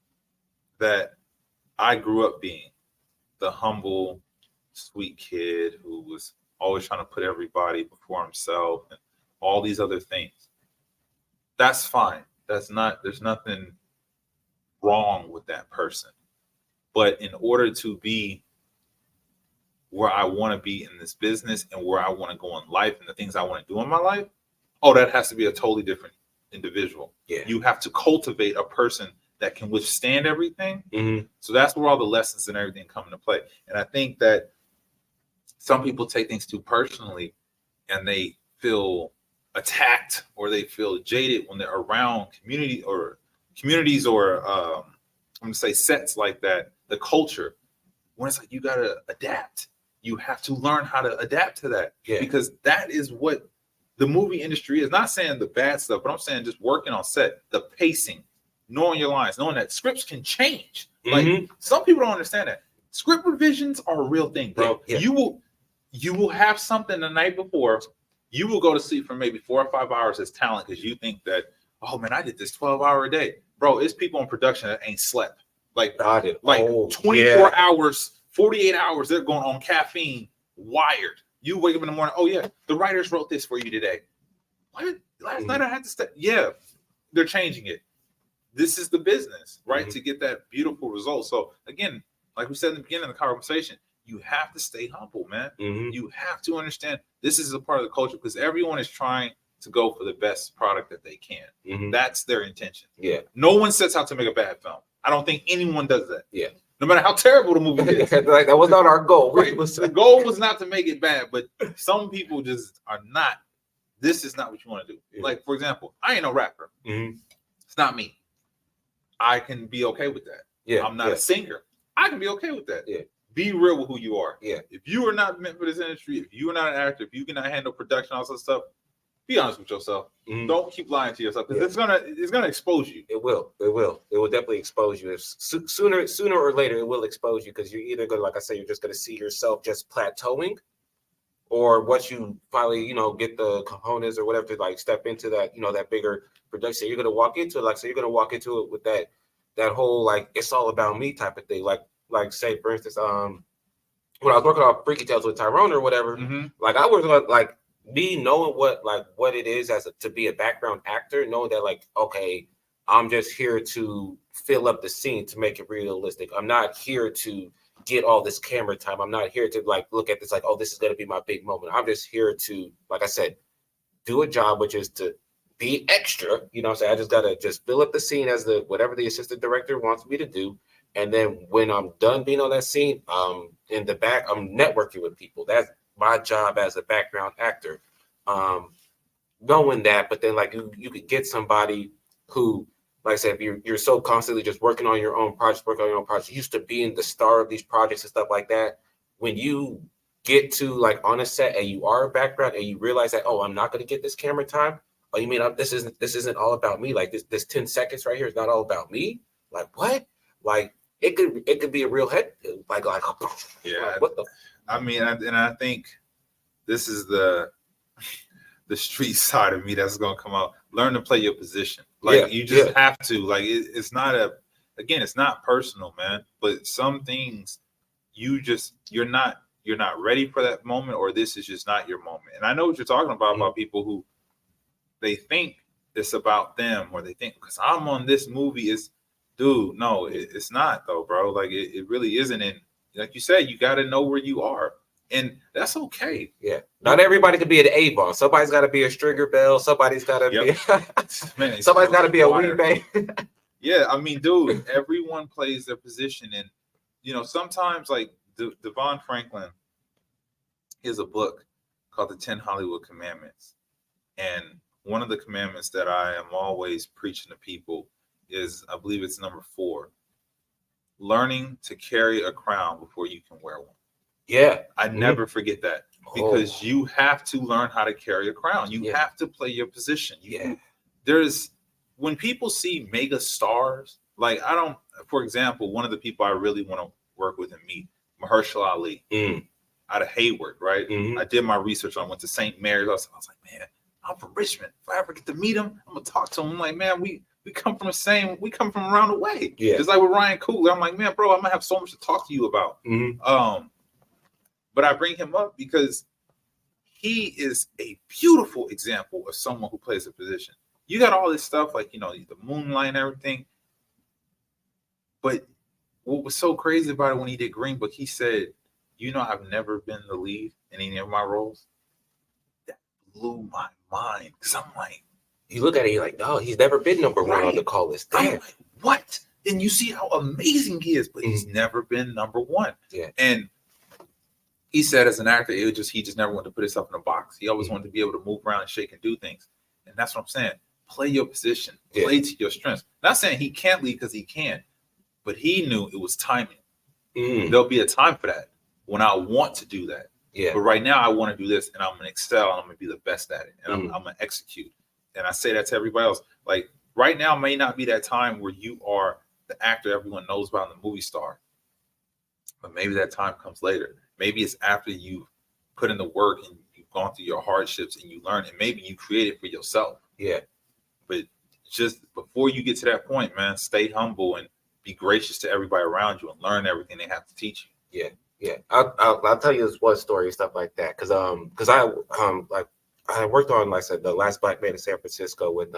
that I grew up being, the humble, sweet kid who was always trying to put everybody before himself and all these other things. That's fine. There's nothing wrong with that person. But in order to be where I want to be in this business and where I want to go in life and the things I want to do in my life, that has to be a totally different individual. You have to cultivate a person that can withstand everything. So that's where all the lessons and everything come into play. And I think that some people take things too personally and they feel attacked or they feel jaded when they're around communities or I'm going to say sets like that, the culture, when it's like, you got to adapt. You have to learn how to adapt to that because that is what the movie industry is. Not saying the bad stuff, but I'm saying just working on set, the pacing, knowing your lines, knowing that scripts can change. Like some people don't understand that. Script revisions are a real thing, bro. You will have something the night before. You will go to sleep for maybe 4 or 5 hours as talent because you think that, oh man, I did this 12-hour a day. Bro, it's people in production that ain't slept. Like 24 hours, 48 hours, they're going on caffeine, wired. You wake up in the morning, oh yeah, the writers wrote this for you today. What? Last night I had to step. Yeah, they're changing it. This is the business, right? To get that beautiful result. So again, like we said in the beginning of the conversation, you have to stay humble, man. You have to understand this is a part of the culture because everyone is trying to go for the best product that they can. That's their intention. No one sets out to make a bad film. I don't think anyone does that. No matter how terrible the movie is. Like, that was not our goal. Right. The goal was not to make it bad, but some people just are not. This is not what you want to do. Like, for example, I ain't no rapper. It's not me. I can be okay with that. I'm not a singer. I can be okay with that. Be real with who you are. If you are not meant for this industry, if you are not an actor, if you cannot handle production, all that stuff, be honest with yourself. Don't keep lying to yourself because it's gonna expose you. It will definitely expose you. Sooner or later, it will expose you because you're either gonna, like I say, you're just gonna see yourself just plateauing, or once you finally, get the cojones or whatever to like step into that, that bigger production, you're gonna walk into it. Like, so you're gonna walk into it with that whole like it's all about me type of thing. Like say for instance, when I was working on Freaky Tales with Tyrone or whatever, like I was like. Me knowing what it is to be a background actor, knowing that like, okay, I'm just here to fill up the scene to make it realistic. I'm not here to get all this camera time. I'm not here to like look at this like, oh, this is gonna be my big moment. I'm just here to, like I said, do a job, which is to be extra. I'm saying? I just gotta just fill up the scene as whatever the assistant director wants me to do. And then when I'm done being on that scene, in the back, I'm networking with people. That's my job as a background actor, knowing that. But then like you could get somebody who, like I said, if you're so constantly just working on your own projects, used to being the star of these projects and stuff like that. When you get to like on a set and you are a background and you realize that, oh, I'm not going to get this camera time, Oh, you mean this isn't all about me? Like this 10 seconds right here is not all about me? Like what? Like it could be a real head like Yeah. like, what the? I mean, I think this is the street side of me that's gonna come out. Learn to play your position. Like you just have to. Like it's not it's not personal, man. But some things you're not ready for that moment, or this is just not your moment. And I know what you're talking about people who they think it's about them, or they think because I'm on this movie is, dude, no, it's not though, bro. Like it really isn't. And like you said, you got to know where you are. And that's okay. Yeah. Not everybody could be an Avon. Somebody's got to be a Stringer Bell. Somebody's got to be. Man, somebody's got to be a Wee Bay. Yeah, I mean, dude, everyone plays their position, and sometimes like Devon Franklin, he has a book called The 10 Hollywood Commandments, and one of the commandments that I am always preaching to people is, I believe it's number 4, learning to carry a crown before you can wear one. Yeah. I never forget that, because you have to learn how to carry a crown. You have to play your position. When people see mega stars, like for example, one of the people I really want to work with and meet, Mahershala Ali, out of Hayward, right? I did my research on, went to St. Mary's. I was like, man, I'm from Richmond. If I ever get to meet him, I'm gonna talk to him. I'm like, man, we come from around the way. Yeah. Just like with Ryan Coogler. I'm like, man, bro, I'm gonna have so much to talk to you about. But I bring him up because he is a beautiful example of someone who plays a position. You got all this stuff like, the moonlight and everything. But what was so crazy about it when he did Green Book, he said, I've never been the lead in any of my roles. That blew my mind. Because I'm like, you look at it, you're like, no, he's never been number one on the call list. I'm like, what? And you see how amazing he is, but he's never been number one. Yeah. And he said as an actor, he just never wanted to put himself in a box. He always wanted to be able to move around and shake and do things. And that's what I'm saying. Play your position. Play to your strengths. Not saying he can't lead, because he can, but he knew it was timing. There'll be a time for that when I want to do that. Yeah. But right now I want to do this, and I'm going to excel, and I'm going to be the best at it, and I'm going to execute. And I say that to everybody else. Like, right now may not be that time where you are the actor everyone knows about, and the movie star. But maybe that time comes later. Maybe it's after you've put in the work and you've gone through your hardships and you learn, and maybe you create it for yourself. Yeah. But just before you get to that point, man, stay humble and be gracious to everybody around you and learn everything they have to teach you. Yeah. Yeah. I'll tell you this one story and stuff like that. Cause I worked on, like I said, The Last Black Man in San Francisco with,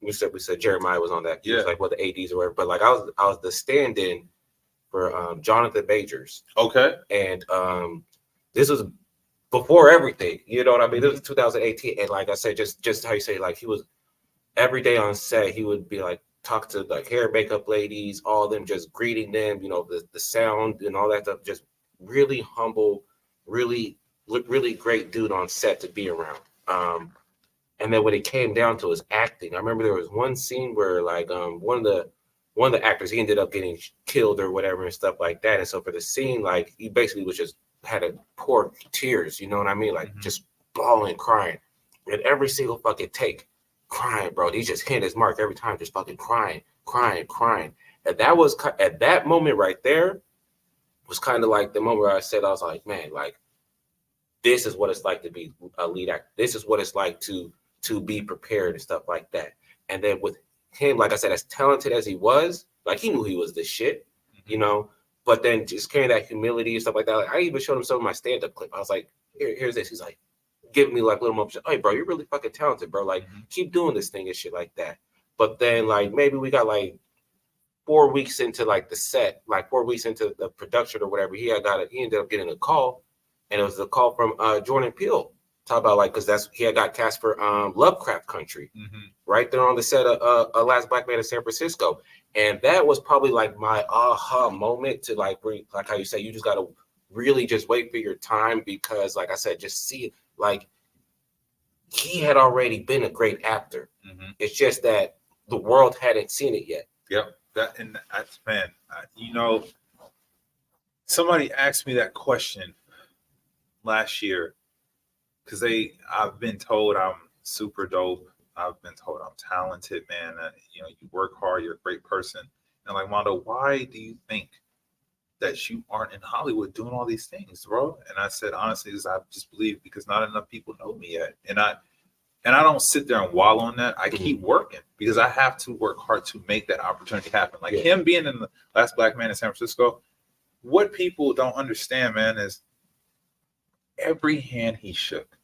we said Jeremiah was on that. He was like one of the ADs or whatever. But like I was the stand-in for Jonathan Majors. Okay. And this was before everything, you know what I mean? This was 2018. And like I said, just how you say, like he was every day on set, he would be like talk to like hair and makeup ladies, all of them, just greeting them, the sound and all that stuff. Just really humble, really great dude on set to be around. And then when it came down to his acting, I remember there was one scene where like one of the actors, he ended up getting killed or whatever and stuff like that. And so for the scene, like he basically was just had to pour tears, you know what I mean? Like just bawling, crying. And every single fucking take, crying, bro. He just hit his mark every time, just fucking crying. And that was at that moment right there was kind of like the moment where I said, I was like, man, like this is what it's like to be a lead actor. This is what it's like to be prepared and stuff like that. And then with him, like I said, as talented as he was, like he knew he was the shit, but then just carrying that humility and stuff like that. Like I even showed him some of my stand-up clip. I was like, here's this. He's like, giving me like little moments. Hey, bro, you're really fucking talented, bro. Like keep doing this thing and shit like that. But then like maybe we got like 4 weeks into like the set, like 4 weeks into the production or whatever, he ended up getting a call, and it was a call from Jordan Peele. Talk about like, because he had got cast for Lovecraft Country, right there on the set of Last Black Man in San Francisco. And that was probably like my aha moment to like how you say, you just got to really just wait for your time, because like I said, just see it. Like he had already been a great actor. It's just that the world hadn't seen it yet. Yep. Somebody asked me that question last year, because I've been told I'm super dope. I've been told I'm talented, man. You know, you work hard, you're a great person. And like, Mondo, why do you think that you aren't in Hollywood doing all these things, bro? And I said, honestly, is I just believe because not enough people know me yet. And I don't sit there and wallow on that. I keep working because I have to work hard to make that opportunity happen. Like him being in the Last Black Man in San Francisco, what people don't understand, man, is every hand he shook,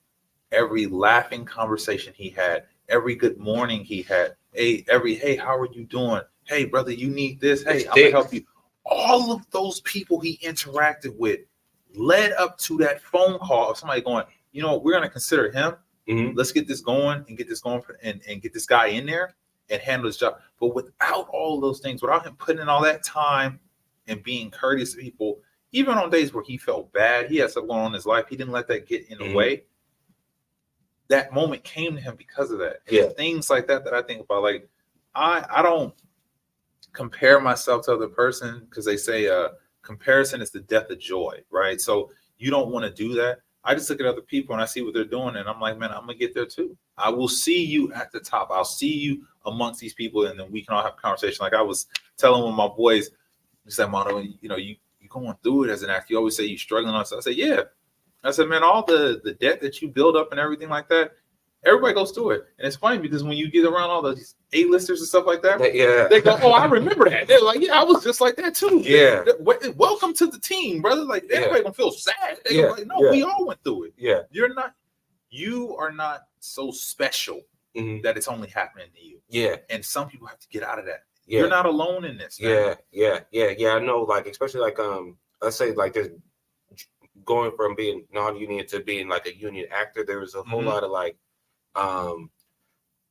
every laughing conversation he had, every good morning he had, hey, how are you doing? Hey, brother, you need this. Hey, I'm gonna help you. All of those people he interacted with led up to that phone call of somebody going, you know, we're gonna consider him. Let's get this going and get this going and get this guy in there and handle his job. But without all of those things, without him putting in all that time and being courteous to people, even on days where he felt bad, he had stuff going on in his life, he didn't let that get in the way. That moment came to him because of that. And things like that I think about. Like, I don't compare myself to other person because they say comparison is the death of joy, right? So you don't want to do that. I just look at other people and I see what they're doing, and I'm like, man, I'm gonna get there too. I will see you at the top. I'll see you amongst these people, and then we can all have a conversation. Like I was telling one of my boys, he said, Mono, you know, you going through it as an actor. You always say you're struggling on stuff. I said, yeah. I said, man, all the debt that you build up and everything like that, everybody goes through it. And it's funny because when you get around all those A-listers and stuff like that, they go, oh, I remember that. They're like, yeah, I was just like that too. Yeah. Welcome to the team, brother. Like, everybody gonna feel sad. They go like, no, we all went through it. Yeah. You are not so special that it's only happening to you. Yeah. And some people have to get out of that. Yeah. You're not alone in this, man. Yeah. I know, like, especially like let's say like there's going from being non-union to being like a union actor, there was a whole lot of like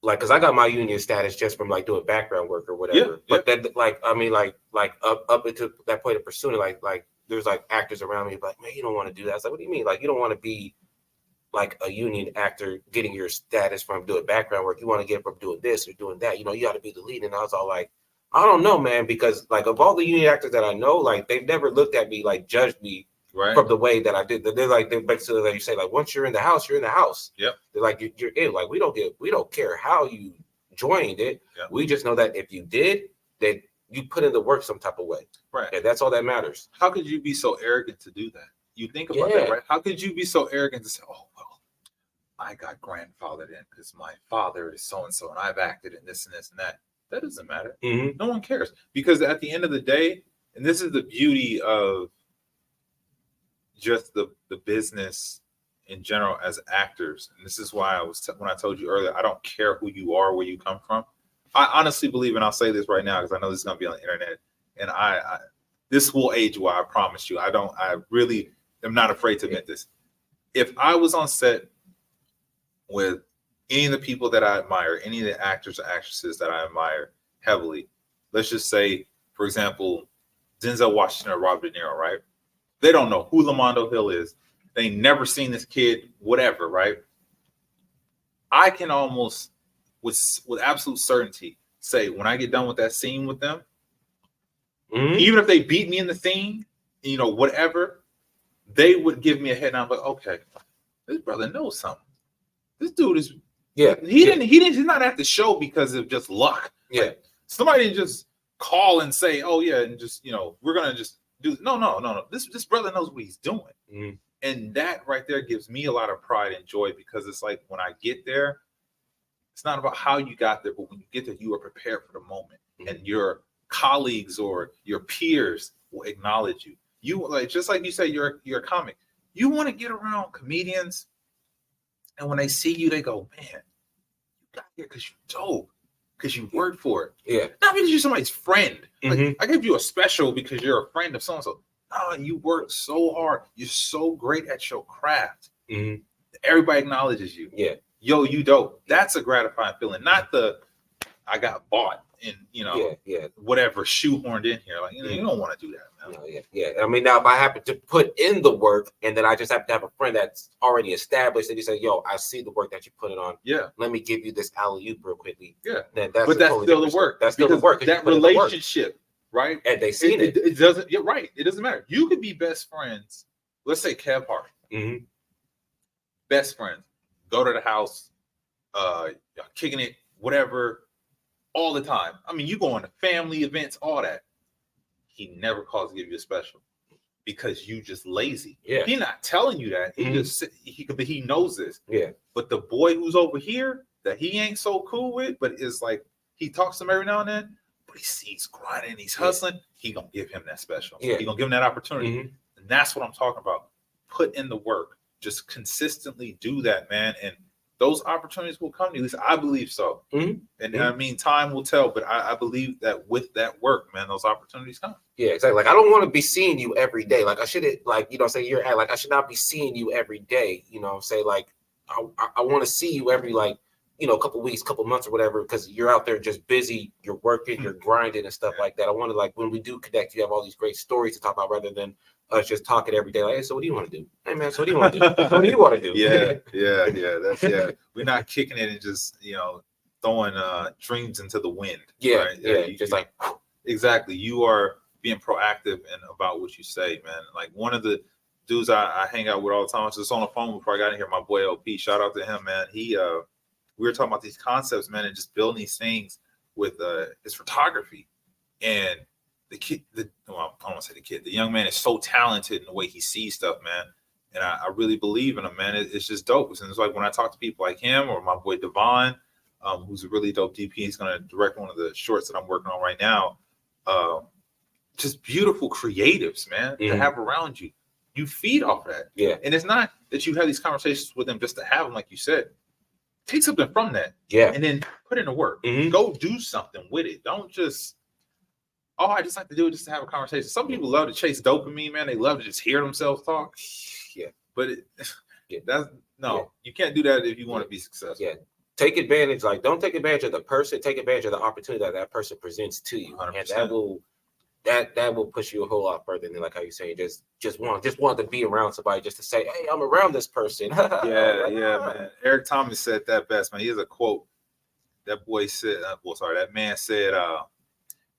because I got my union status just from like doing background work or whatever. But that, like, I mean, like up until that point of pursuing it, like there's like actors around me like, man, you don't want to do that. I was like, what do you mean? Like, you don't want to be like a union actor getting your status from doing background work. You want to get it from doing this or doing that. You know, you got to be the lead. And I was all like, I don't know, man, because like of all the union actors that I know, like they've never looked at me, like judged me from the way that I did. They're basically like you say, like once you're in the house, you're in the house. Yep. They're like you're in. Like we don't care how you joined it. Yep. We just know that if you did, that you put in the work some type of way. Right. And that's all that matters. How could you be so arrogant to do that? You think about that, right? How could you be so arrogant to say, oh well, I got grandfathered in because my father is so and so, and I've acted in this and this and that. That doesn't matter. No one cares, because at the end of the day, and this is the beauty of just the business in general as actors, and this is why when I told you earlier, I don't care who you are, where you come from. I honestly believe, and I'll say this right now because I know this is going to be on the internet, and I this will age well. I promise you. I really am not afraid to admit this. If I was on set with any of the people that I admire, any of the actors or actresses that I admire heavily, let's just say, for example, Denzel Washington or Robert De Niro, right? They don't know who Lamondo Hill is. They never seen this kid, whatever, right? I can almost, with absolute certainty, say when I get done with that scene with them, even if they beat me in the scene, you know, whatever, they would give me a head nod, like, okay, this brother knows something. This dude is, he's not at the show because of just luck. Yeah. Like, somebody didn't just call and say, oh yeah, and just, you know, we're gonna just do no. This brother knows what he's doing. And that right there gives me a lot of pride and joy, because it's like when I get there, it's not about how you got there, but when you get there, you are prepared for the moment. And your colleagues or your peers will acknowledge you. You, like, just like you say, you're a comic. You want to get around comedians, and when they see you, they go, man, you got here because you're dope, because you worked for it. Yeah. Not because you're somebody's friend. Like, I give you a special because you're a friend of so-and-so. No, you work so hard. You're so great at your craft. Everybody acknowledges you. Yeah. Yo, you dope. That's a gratifying feeling. Not the, I got bought and, you know, whatever, shoehorned in here. Like, you know, you don't want to do that, man. No, yeah. I mean, now if I happen to put in the work and then I just happen to have a friend that's already established and you say, yo, I see the work that you put it on. Yeah. Let me give you this alley-oop real quickly. Yeah. Then that's totally still the work. That's still the work. That relationship, right? And they seen it. It doesn't, you're right. It doesn't matter. You could be best friends. Let's say Kev Hart. Best friends. Go to the house. y'all kicking it, whatever, all the time. I mean, you go on to family events, all that. He never calls to give you a special because you just lazy. Yeah. He's not telling you that. He knows this. Yeah. But the boy who's over here that he ain't so cool with, but is like, he talks to him every now and then, but he's grinding, he's hustling, he gonna give him that special. Yeah. He gonna give him that opportunity. And that's what I'm talking about. Put in the work. Just consistently do that, man. And those opportunities will come to you. At least I believe so. And I mean, time will tell, but I believe that with that work, man, those opportunities come. Yeah, exactly. Like, I don't want to be seeing you every day. Like, I should, like, you know, say you're at, like, I should not be seeing you every day. You know, say like, I want to see you every, like, you know, couple weeks, couple months or whatever, because you're out there just busy, you're working, you're grinding and stuff like that. I want to, like, when we do connect, you have all these great stories to talk about rather than us just talking every day. Like, hey, so what do you want to do? Hey, man, so what do you want to do? What do you want to do? We're not kicking it and just, you know, throwing dreams into the wind. Yeah, right? Like, exactly. You are being proactive and about what you say, man. Like, one of the dudes I hang out with all the time, I was just on the phone before I got in here, my boy LP, shout out to him, man. We were talking about these concepts, man, and just building these things with his photography. And the kid, I don't want to say the kid, the young man is so talented in the way he sees stuff, man. And I really believe in him, man. It's just dope. And it's like when I talk to people like him or my boy Devon, who's a really dope DP, he's going to direct one of the shorts that I'm working on right now. Just beautiful creatives, man, to have around you. You feed off that. Yeah. And it's not that you have these conversations with them just to have them, like you said. Take something from that, and then put it in the work. Go do something with it. Don't just, I just like to do it just to have a conversation. Some people love to chase dopamine, man. They love to just hear themselves talk. Yeah, but you can't do that if you want to be successful. Yeah, take advantage. Like, don't take advantage of the person. Take advantage of the opportunity that person presents to you, 100%. And that will push you a whole lot further than, like how you say, just want to be around somebody just to say, hey, I'm around this person. Man. Eric Thomas said that best, man. Here's a quote. That boy said, that man said,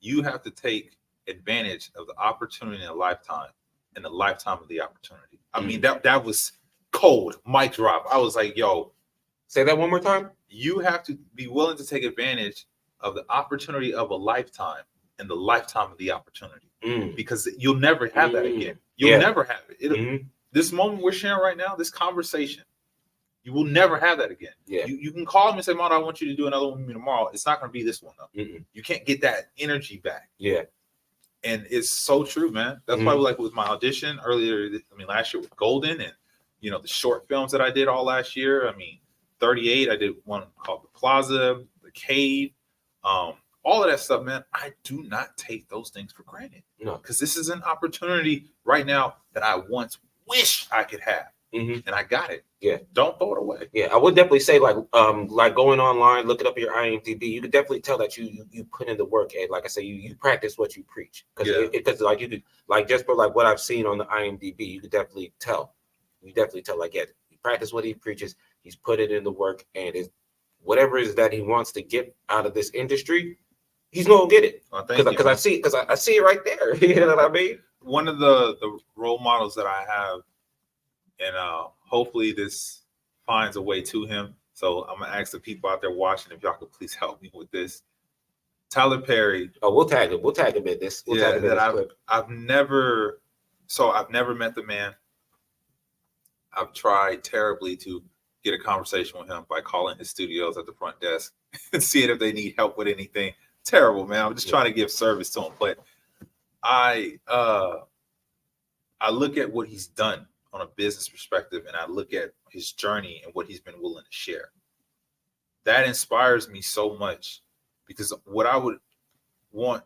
you have to take advantage of the opportunity in a lifetime and the lifetime of the opportunity. I mean, that was cold. Mic drop. I was like, yo. Say that one more time. You have to be willing to take advantage of the opportunity of a lifetime and the lifetime of the opportunity, because you'll never have that again. You'll never have it. This moment we're sharing right now, this conversation, you will never have that again. Yeah. You can call me and say, Mondo, I want you to do another one with me tomorrow. It's not going to be this one, though. You can't get that energy back. Yeah. And it's so true, man. That's why, like, with my audition last year with Golden, and, you know, the short films that I did all last year. 38, I did one called The Plaza, The Cave, all of that stuff, man. I do not take those things for granted. No, because this is an opportunity right now that I once wish I could have, and I got it. Yeah, don't throw it away. Yeah, I would definitely say, like going online, looking up your IMDb, you could definitely tell that you put in the work, and like I say, you practice what you preach. Because like you could, like, just for like what I've seen on the IMDb, you could definitely tell. You definitely tell, like, yeah, he practice what he preaches. He's put it in the work, and whatever it is that he wants to get out of this industry, he's gonna get it. Because I see it right there. You know what I mean? One of the role models that I have, and hopefully this finds a way to him. So I'm gonna ask the people out there watching if y'all could please help me with this. Tyler Perry. Oh, we'll tag him. We'll tag him in this. I've never met the man. I've tried terribly to get a conversation with him by calling his studios at the front desk and seeing if they need help with anything. Terrible, man. I'm just trying to give service to him. But I look at what he's done on a business perspective, and I look at his journey and what he's been willing to share. That inspires me so much, because what I would want,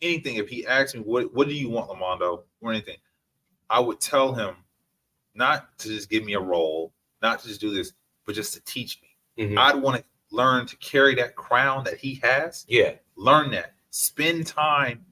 anything, if he asked me, what do you want, Lamondo, or anything, I would tell him not to just give me a role, not to just do this, but just to teach me. I'd want to learn to carry that crown that he has. Yeah. Learn that. Spend time.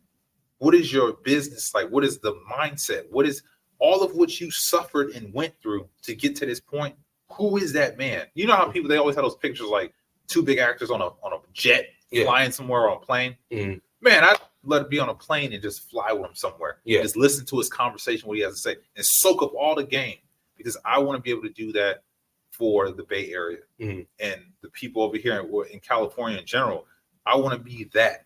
What is your business like? What is the mindset? What is all of what you suffered and went through to get to this point? Who is that man? You know how people, they always have those pictures like two big actors on a jet flying somewhere on a plane. Man, I'd let it be on a plane and just fly with him somewhere. Just listen to his conversation, what he has to say, and soak up all the game, because I want to be able to do that for the Bay Area and the people over here in California in general. I want to be that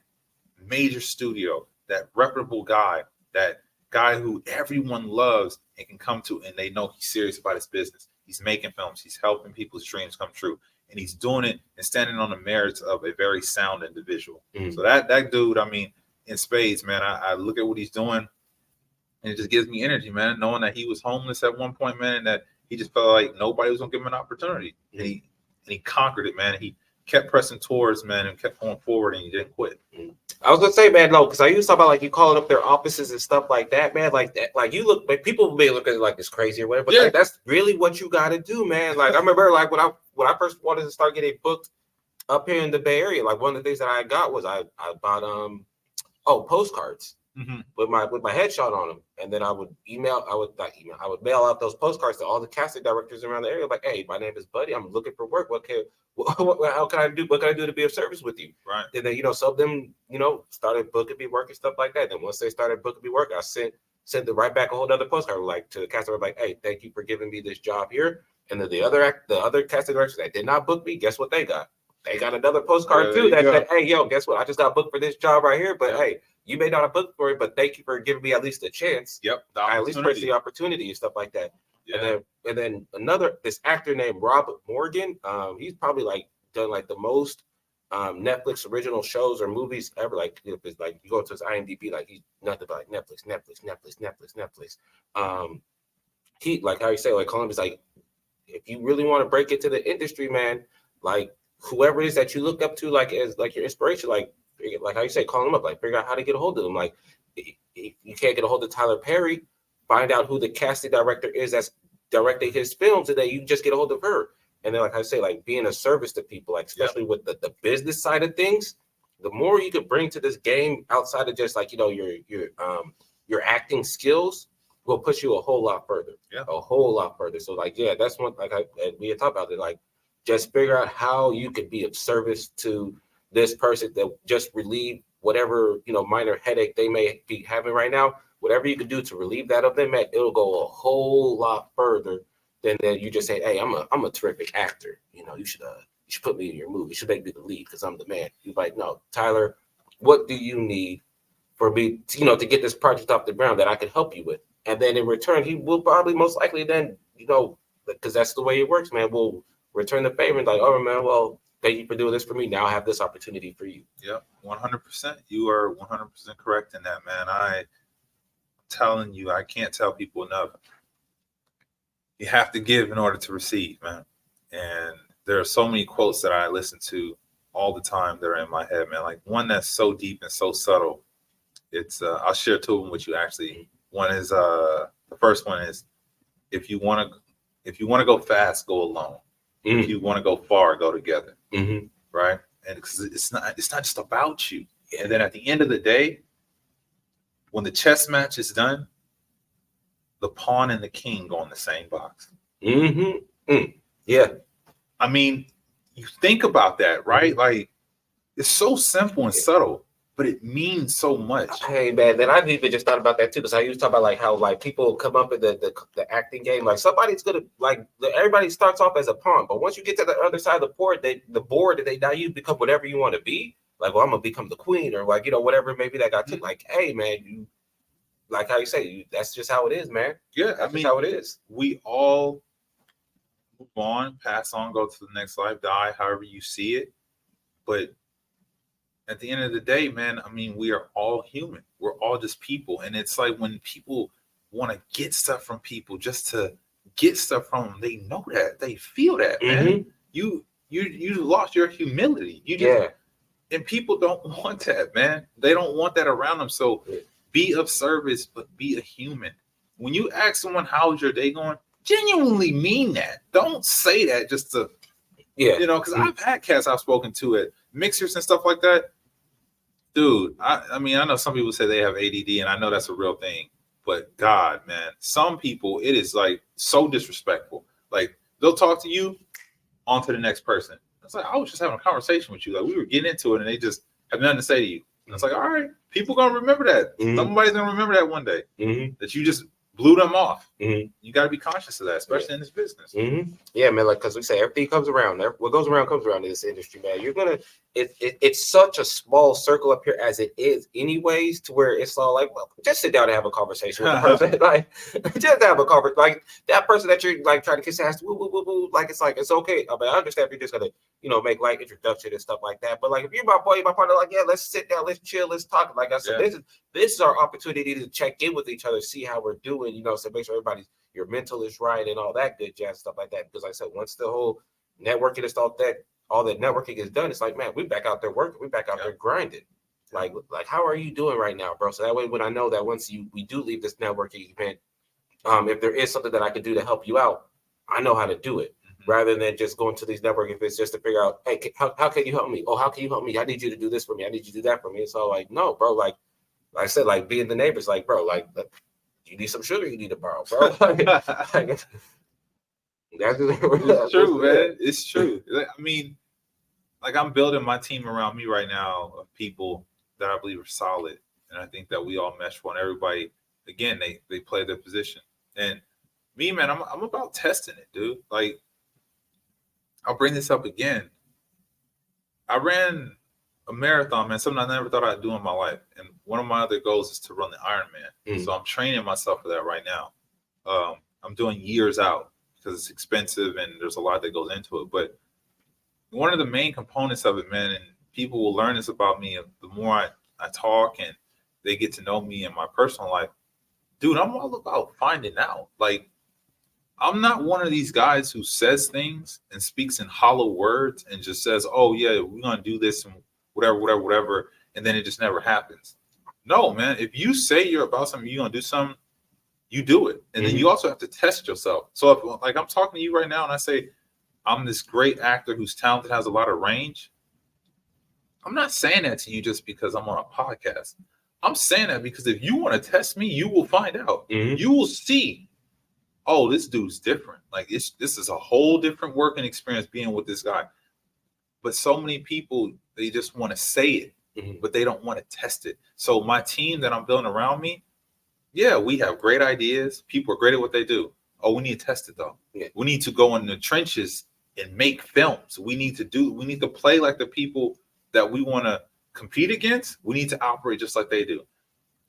major studio, that reputable guy, that guy who everyone loves and can come to, and they know he's serious about his business. He's making films. He's helping people's dreams come true. And he's doing it and standing on the merits of a very sound individual. So that dude, I mean, in spades, man, I look at what he's doing, and it just gives me energy, man, knowing that he was homeless at one point, man, and that he just felt like nobody was going to give him an opportunity. And he conquered it, man. He kept pressing towards, man, and kept going forward, and he didn't quit. I was gonna say, man, no, because I used to talk about like you calling up their offices and stuff like that, man. Like that, like you look, like people may look at it like it's crazy or whatever, but like, that's really what you got to do, man. Like I remember, like when I first wanted to start getting booked up here in the Bay Area, like one of the things that I got was I bought postcards with my headshot on them, and then I would mail out those postcards to all the casting directors around the area, like, hey, my name is Buddy, I'm looking for work. How can I do? What can I do to be of service with you? Right. And then some of them started booking me work and stuff like that. Then once they started booking me work, I sent them right back a whole other postcard, like to the casting, like, hey, thank you for giving me this job here. And then the other casting directors that did not book me, guess what they got? They got another postcard too that said, hey, yo, guess what? I just got booked for this job right here, but hey, you may not have booked for it, but thank you for giving me at least a chance. Yep. I at least press the opportunity and stuff like that. Yeah. And then this actor named Rob Morgan, he's probably like done like the most Netflix original shows or movies ever. Like if it's like you go to his IMDb, like he's nothing but like Netflix. He, like how you say, like Columbus, like if you really want to break into the industry, man, like whoever it is that you look up to, like as like your inspiration, like how you say, call them up, like figure out how to get a hold of them. Like if you can't get a hold of Tyler Perry, find out who the casting director is that's directing his films, and then you just get a hold of her. And then, like I say, like being a service to people, like especially with the business side of things, the more you could bring to this game outside of just like your acting skills will push you a whole lot further. Yeah, a whole lot further. So like, that's one, like we had talked about it, like just figure out how you could be of service to this person that just relieve whatever minor headache they may be having right now. Whatever you could do to relieve that of them, it'll go a whole lot further than you just say, hey, I'm a terrific actor. You should put me in your movie. You should make me the lead because I'm the man. You're like, no, Tyler, what do you need for me, to get this project off the ground that I could help you with? And then in return, he will probably most likely then, because that's the way it works, man, will return the favor and like, oh, man, well, thank you for doing this for me. Now I have this opportunity for you. Yeah, 100%. You are 100% correct in that, man. I'm telling you, I can't tell people enough. You have to give in order to receive, man. And there are so many quotes that I listen to all the time that are in my head, man. Like one that's so deep and so subtle. It's I'll share two of them with you actually. One is the first one is if you want to go fast, go alone. If you want to go far, go together. Right? And because it's not just about you. And then at the end of the day, when the chess match is done, the pawn and the king go in the same box. Yeah. I mean, you think about that, right? Like, it's so simple and subtle, but it means so much. Hey, man, then I've even just thought about that too, because I used to talk about like how like people come up in the acting game. Like somebody's gonna everybody starts off as a pawn, but once you get to the other side of the board, now you become whatever you want to be. Like, well, I'm gonna become the queen, or like whatever maybe that got to. Like, hey, man, you. Like how you say, that's just how it is, man. Yeah, that's just how it is. We all move on, pass on, go to the next life, die, however you see it. But at the end of the day, man, I mean, we are all human. We're all just people. And it's like when people want to get stuff from people just to get stuff from them, they know that. They feel that, man. You lost your humility. And people don't want that, man. They don't want that around them. So be of service, but be a human. When you ask someone, how's your day going? Genuinely mean that. Don't say that just to, because I've had cats I've spoken to at mixers and stuff like that. Dude, I mean, I know some people say they have ADD, and I know that's a real thing. But God, man, some people, it is like so disrespectful. Like, they'll talk to you, on to the next person. It's like, I was just having a conversation with you. Like, we were getting into it, and they just have nothing to say to you. And it's like, all right, people gonna remember that. Somebody's gonna remember that one day. That you just blew them off. Mm-hmm. You got to be conscious of that, especially in this business. Mm-hmm. Yeah, man. Like, because we say everything comes around. What goes around comes around in this industry, man. You're gonna. It's such a small circle up here as it is, anyways, to where it's all like, well, just sit down and have a conversation with the person. Like, just have a conversation. Like that person that you're like trying to kiss ass, woo, woo, woo, woo. Like, it's like it's okay. I mean, I understand if you're just gonna, make like introduction and stuff like that. But like, if you're my boy, my partner, like, yeah, let's sit down, let's chill, let's talk. Like I said, this is our opportunity to check in with each other, see how we're doing. So make sure your mental is right and all that good jazz stuff like that. Because like I said, once the whole networking is all that networking is done, it's like, man, we back out there working, we back out there grinding. Like how are you doing right now, bro? So that way, when I know that once we do leave this networking event, if there is something that I can do to help you out, I know how to do it. Rather than just going to these networking events just to figure out, hey, how can you help me? Oh, how can you help me? I need you to do this for me. I need you to do that for me. It's all like, no, bro. Like I said, like being the neighbors, like, bro, like you need some sugar, you need to borrow, bro. That's it's true, man. It's true. I mean, like I'm building my team around me right now of people that I believe are solid, and I think that we all mesh well. And everybody, again, they play their position. And me, man, I'm about testing it, dude. Like I'll bring this up again. I ran a marathon, man, something I never thought I'd do in my life. And one of my other goals is to run the Ironman. So I'm training myself for that right now. I'm doing years out because it's expensive and there's a lot that goes into it. But one of the main components of it, man, and people will learn this about me the more I talk and they get to know me in my personal life. Dude, I'm all about finding out. Like, I'm not one of these guys who says things and speaks in hollow words and just says, oh, yeah, we're going to do this and whatever, and then it just never happens. No, man, if you say you're about something, you're going to do something, you do it. And then you also have to test yourself. So if, like, I'm talking to you right now and I say, I'm this great actor who's talented, has a lot of range. I'm not saying that to you just because I'm on a podcast. I'm saying that because if you want to test me, you will find out. You will see, oh, this dude's different. Like this is a whole different working experience being with this guy. But so many people, they just want to say it, but they don't want to test it. So my team that I'm building around me, yeah, we have great ideas. People are great at what they do. Oh, we need to test it though. Yeah. We need to go in the trenches and make films. We need to play like the people that we want to compete against. We need to operate just like they do.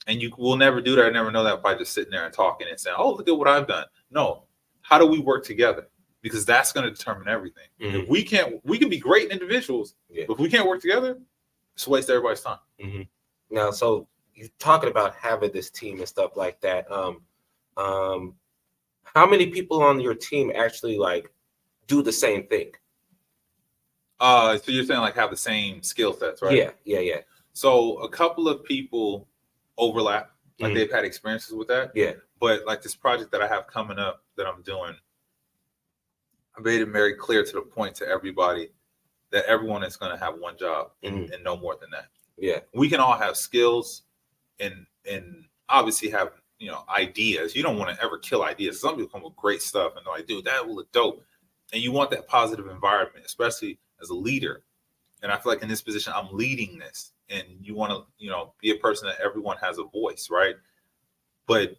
And you will never do that. I never know that by just sitting there and talking and saying, oh, look at what I've done. No, how do we work together? Because that's going to determine everything. If we can be great individuals, but if we can't work together, it's a waste of everybody's time. Now, so you're talking about having this team and stuff like that. How many people on your team actually like do the same thing? So you're saying like have the same skill sets, right? Yeah. So a couple of people overlap, like they've had experiences with that. Yeah. But like this project that I have coming up that I'm doing, I made it very clear to the point to everybody that everyone is going to have one job and no more than that. Yeah. We can all have skills and obviously have, ideas. You don't want to ever kill ideas. Some people come with great stuff and they're like, dude, that will look dope. And you want that positive environment, especially as a leader. And I feel like in this position, I'm leading this. And you want to, be a person that everyone has a voice, right? But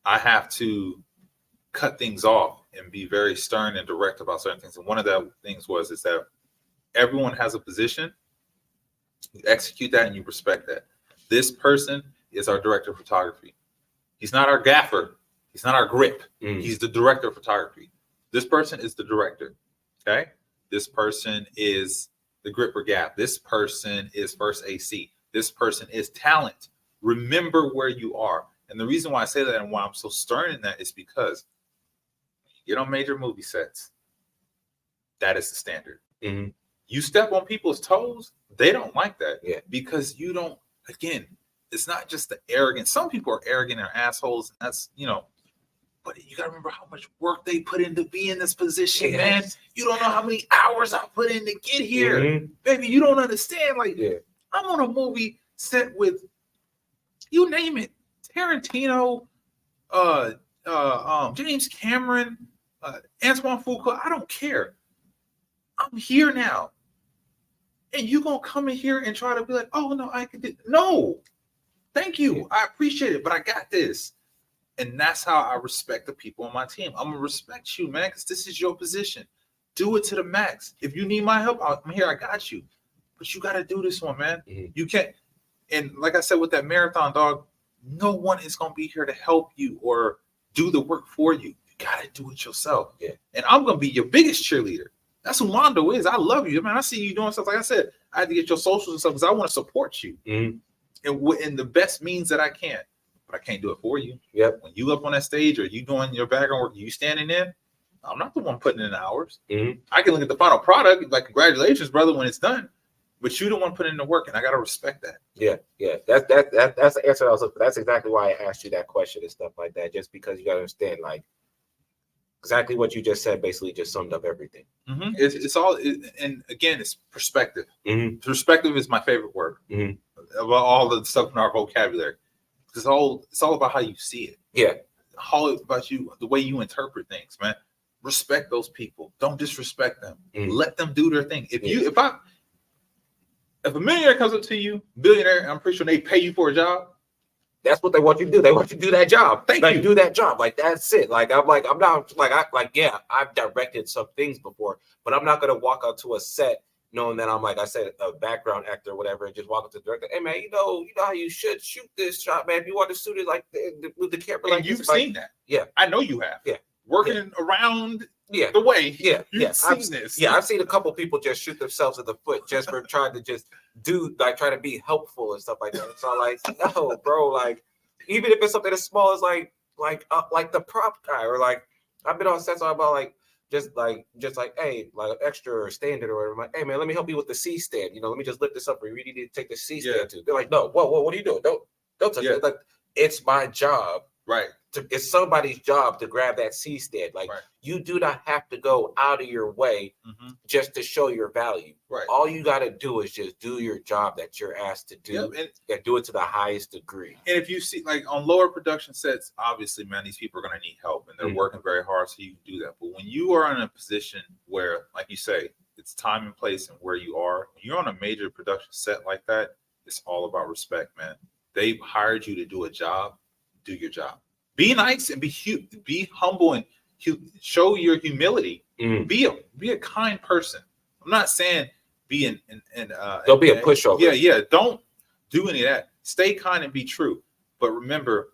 I have to cut things off and be very stern and direct about certain things. And one of the things is that everyone has a position. You execute that and you respect that. This person is our director of photography. He's not our gaffer. He's not our grip. He's the director of photography. This person is the director. Okay. This person is the grip or gap. This person is first AC. This person is talent. Remember where you are. And the reason why I say that and why I'm so stern in that is because you get on major movie sets. That is the standard. You step on people's toes, they don't like that. Yeah. Because you don't, again, it's not just the arrogance. Some people are arrogant and assholes, and that's, but you gotta remember how much work they put in to be in this position, man. You don't know how many hours I put in to get here. Baby, you don't understand. Like, I'm on a movie set with, you name it, Tarantino, James Cameron, Antoine Fuqua, I don't care. I'm here now. And you gonna come in here and try to be like, oh no, I can do. No, thank you. I appreciate it, but I got this. And that's how I respect the people on my team. I'm gonna respect you, man, because this is your position. Do it to the max. If you need my help, I'm here. I got you. But you got to do this one, man. Mm-hmm. You can't. And like I said, with that marathon, dog, no one is gonna be here to help you or do the work for you. You got to do it yourself. Yeah. And I'm gonna be your biggest cheerleader. That's who Mondo is. I love you, man. I see you doing stuff. Like I said, I had to get your socials and stuff because I want to support you in the best means that I can. But I can't do it for you. Yep. When you up on that stage or you doing your background work, you standing in, I'm not the one putting in the hours. Mm-hmm. I can look at the final product, like, congratulations, brother, when it's done. But you don't want to put in the work, and I gotta respect that. Yeah. That's the answer I was looking for. That's exactly why I asked you that question and stuff like that. Just because you gotta understand, like, exactly what you just said. Basically, just summed up everything. Mm-hmm. It's all, and again, it's perspective. Mm-hmm. Perspective is my favorite word about all the stuff in our vocabulary. It's all about how you see it. Yeah. All about you, the way you interpret things, man. Respect those people. Don't disrespect them. Let them do their thing. If a millionaire comes up to you, billionaire, I'm pretty sure they pay you for a job. That's what they want you to do. They want you to do that job. Thank you. Do that job. Like, that's it. Like, I'm not yeah, I've directed some things before, but I'm not gonna walk out to a set knowing that I'm, like I said, a background actor or whatever, and just walk up to the director. Hey man, you know how you should shoot this shot, man. If you want to shoot it like with the camera, like, you've seen that. Yeah, I know you have. Yeah, working around. Yeah, the way. Yeah, you've seen this. Yeah, I've seen a couple people just shoot themselves in the foot just for trying to just try to be helpful and stuff like that. So like, no, bro, like, even if it's something as small as like the prop guy, or like, I've been on sets about like just like hey, like extra or standard or whatever. I'm like, hey man, let me help you with the C stand. You know, let me just lift this up. We really need to take the C stand too. They're like, no, whoa, what are you doing? Don't touch it. Like, it's my job. Right. It's somebody's job to grab that C stand. Like, you do not have to go out of your way just to show your value. Right. All you got to do is just do your job that you're asked to do, and do it to the highest degree. And if you see, like, on lower production sets, obviously, man, these people are going to need help, and they're working very hard, so you can do that. But when you are in a position where, like you say, it's time and place and where you are, when you're on a major production set like that, it's all about respect, man. They've hired you to do a job. Do your job. Be nice and be humble and show your humility. Be a kind person. I'm not saying be don't be a pushover. Yeah. Don't do any of that. Stay kind and be true. But remember,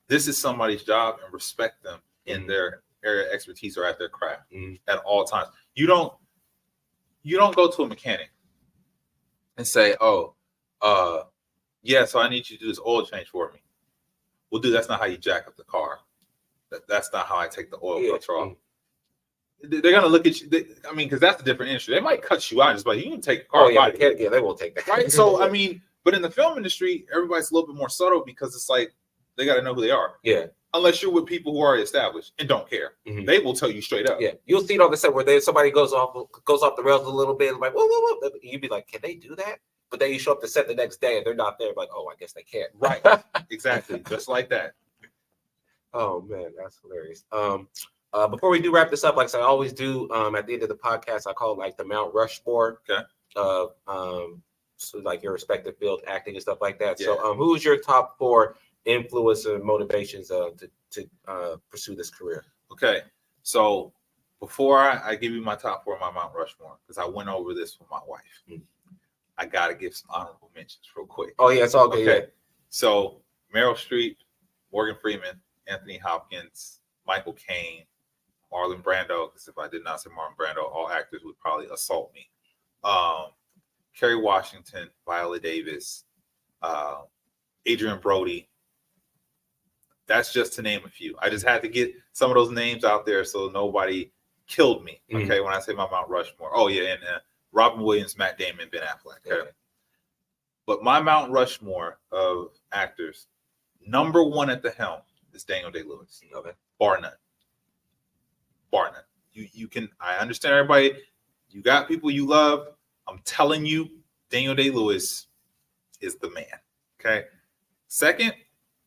this is somebody's job, and respect them in their area of expertise or at their craft at all times. You don't go to a mechanic and say, "Oh, so I need you to do this oil change for me." Well, dude, that's not how you jack up the car. That's not how I take the oil filter off. They're gonna look at you. Because that's a different industry. They might cut you out just like, you can take a car. They won't take that. Right. So but in the film industry, everybody's a little bit more subtle because it's like they got to know who they are. Yeah. Unless you're with people who are established and don't care, they will tell you straight up. Yeah, you'll see it on the set where somebody goes off the rails a little bit, like whoa. You'd be like, can they do that? But then you show up to set the next day and they're not there. Like, oh, I guess they can't. Right. Exactly. Just like that. Oh man, that's hilarious. Before we do wrap this up, like I said, I always do at the end of the podcast, I call it like the Mount Rushmore of so like your respective field, acting and stuff like that. Yeah. So who's your top 4 influence and motivations to pursue this career? Okay. So before I give you my top 4 of my Mount Rushmore, because I went over this with my wife. I gotta give some honorable mentions real quick. Oh yeah, it's all good. Okay. Yeah. So Meryl Streep, Morgan Freeman, Anthony Hopkins, Michael Caine, Marlon Brando, because if I did not say Marlon Brando, all actors would probably assault me. Kerry Washington, Viola Davis, Adrian Brody. That's just to name a few. I just had to get some of those names out there so nobody killed me. Okay, when I say my Mount Rushmore. Oh yeah, and Robin Williams, Matt Damon, Ben Affleck. Okay. But my Mount Rushmore of actors, number 1 at the helm is Daniel Day-Lewis. Okay. Bar none. You can, I understand everybody, you got people you love. I'm telling you, Daniel Day-Lewis is the man. Okay. Second,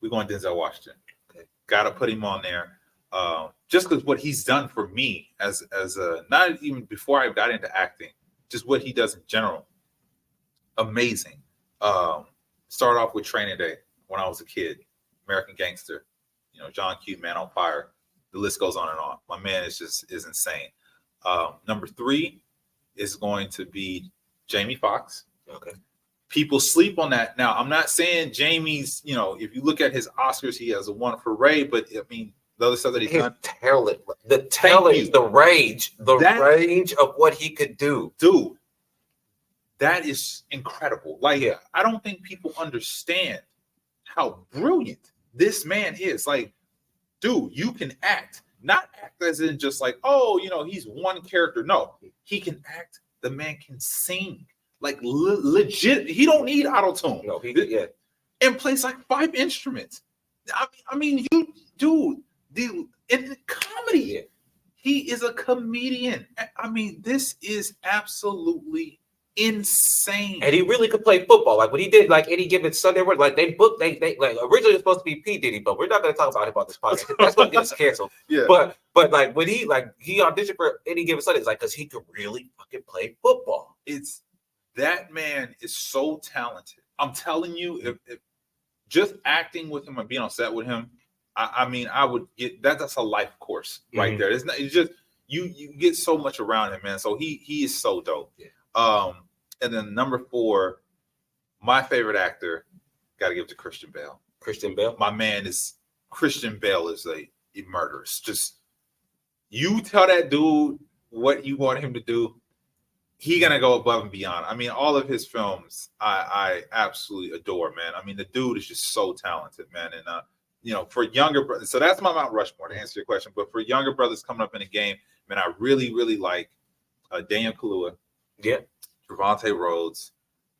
we're going Denzel Washington. Okay. Gotta put him on there. Just because what he's done for me as a, not even before I got into acting, just what he does in general. Amazing. Started off with Training Day when I was a kid, American Gangster. John Q, Man on Fire. The list goes on and on. My man is insane. Number 3 is going to be Jamie Foxx. Okay. People sleep on that. Now, I'm not saying Jamie's, if you look at his Oscars, he has a one for Ray, but I mean, the other stuff that he's done. Talent, the range of what he could do. Dude, that is incredible. Like, I don't think people understand how brilliant this man is. Like, dude, you can act. Not act as in just like, he's one character. No, he can act. The man can sing. Like, legit. He don't need auto-tune. No, and plays like 5 instruments. I mean, in comedy, he is a comedian. I mean, this is absolutely insane. And he really could play football. Like when he did like Any Given Sunday, like they like originally it was supposed to be P. Diddy, but we're not going to talk about him on this podcast. That's going to get us canceled. Yeah. But like when he auditioned for Any Given Sunday, it's like because he could really fucking play football. That man is so talented. I'm telling you, if just acting with him and being on set with him, I mean, I would get that. That's a life course right there. It's just you get so much around him, man. So he is so dope. Yeah. And then number 4, my favorite actor, got to give it to Christian Bale. Christian Bale, my man Christian Bale is a murderous. Just you tell that dude what you want him to do, he gonna go above and beyond. I mean, all of his films, I absolutely adore, man. I mean, the dude is just so talented, man. And for younger brothers, so that's my Mount Rushmore to answer your question. But for younger brothers coming up in the game, man, I really, really like Daniel Kaluuya. Yeah. Trevante Rhodes.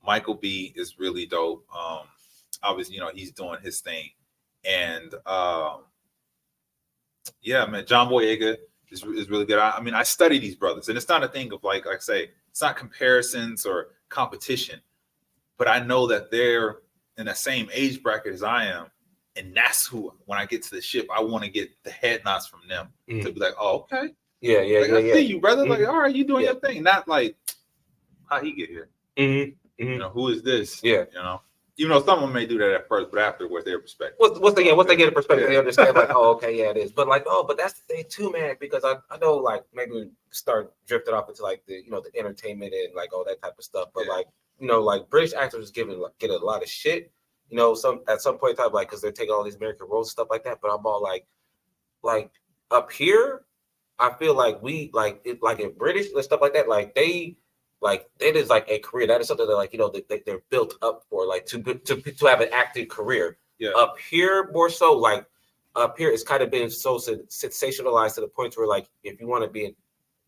Michael B is really dope. Obviously, he's doing his thing. And man, John Boyega is really good. I mean, I study these brothers, and it's not a thing of like I say, it's not comparisons or competition, but I know that they're in the same age bracket as I am. And that's who, when I get to the ship, I want to get the head nods from them to be like, oh, okay. Yeah. I see you, brother. Like, all right, you doing your thing. Not like, how he get here? Who is this? Yeah. Even though someone may do that at first, but afterwards their perspective. Once they get a perspective, they understand like, oh, okay, yeah, it is. But like, but that's the thing too, man, because I know like maybe we start drifting off into like the the entertainment and like all that type of stuff. But like like British actors get a lot of shit. At some point in time, like because they're taking all these American roles and stuff like that. But I'm all like up here, I feel like we like in British and stuff like that, like they. Like it is like a career. That is something that like they're built up for, like to have an acting career. Yeah. Up here more so, like up here it's kind of been so sensationalized to the point where like if you want to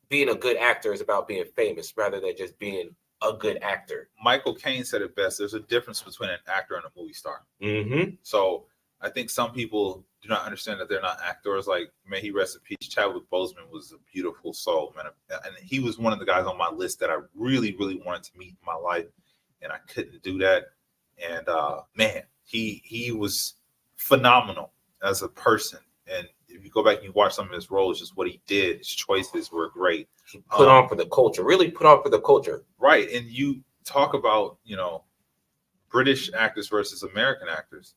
being a good actor is about being famous rather than just being a good actor. Michael Caine said it best. There's a difference between an actor and a movie star. Mm-hmm. So I think some people do not understand that they're not actors. Like, may he rest in peace. Chadwick Boseman was a beautiful soul, man. And he was one of the guys on my list that I really, really wanted to meet in my life. And I couldn't do that. And man, he was phenomenal as a person. And if you go back and you watch some of his roles, just what he did, his choices were great. He put on for the culture, really put on for the culture. Right. And you talk about, British actors versus American actors.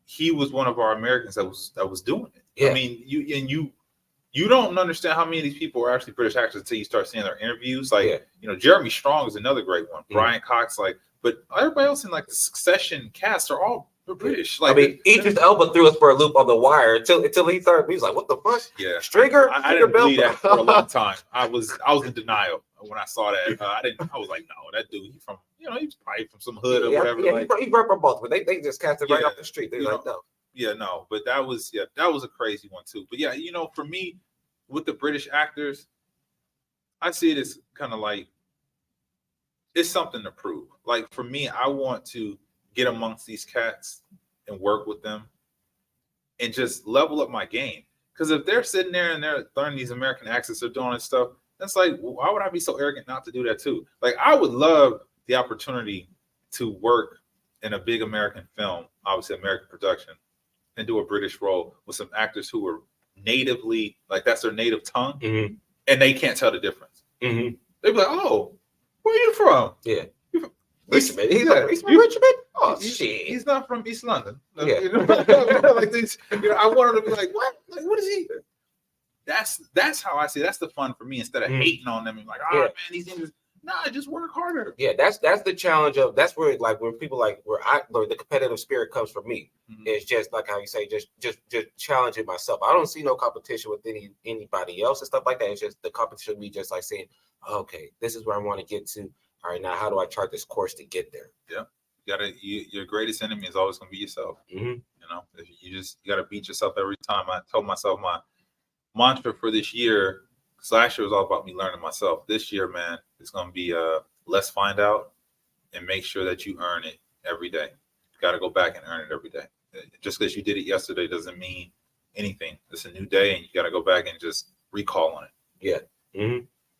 He was one of our Americans that was doing it. Yeah. I mean, you don't understand how many of these people are actually British actors until you start seeing their interviews. Like, Jeremy Strong is another great one. Mm-hmm. Brian Cox, but everybody else in like the Succession cast are all British. Like, I mean, Idris Elba threw us for a loop on The Wire until he started. He was like, "What the fuck?" Yeah, Stringer. I didn't believe that for a long time. I was in denial when I saw that. I was like, "No, that dude, he's from he's probably from some hood or whatever." Yeah, he grew up from Baltimore. They just cast it right off the street. They're like, "No." Yeah, no, but that was a crazy one too. But yeah, for me, with the British actors, I see it as kind of like it's something to prove. Like for me, I want to get amongst these cats and work with them and just level up my game. Because if they're sitting there and they're learning these American accents, they're doing this stuff, that's like, why would I be so arrogant not to do that too? Like, I would love the opportunity to work in a big American film, obviously American production, and do a British role with some actors who are natively, like that's their native tongue, mm-hmm. and they can't tell the difference. Mm-hmm. They'd be like, "Oh, where are you from?" Yeah. You from Richmond. He's from Richmond? Oh shit. He's not from East London. Yeah. Like these, I want him to be like, what? Like, what is he? That's how I see it. That's the fun for me instead of hating on them and like, oh man, these things. Nah, just work harder. Yeah, that's the challenge of that's where like when people like where the competitive spirit comes from me. It's just like how you say, just challenging myself. I don't see no competition with anybody else and stuff like that. It's just the competition with me just like saying, okay, this is where I want to get to. All right, now how do I chart this course to get there? Yeah. Your greatest enemy is always going to be yourself. You got to beat yourself every time. I told myself my mantra for this year, because last year was all about me learning myself. This year, man, it's going to be let's find out and make sure that you earn it every day. You got to go back and earn it every day. Just because you did it yesterday doesn't mean anything. It's a new day, and you got to go back and just recall on it. Yeah.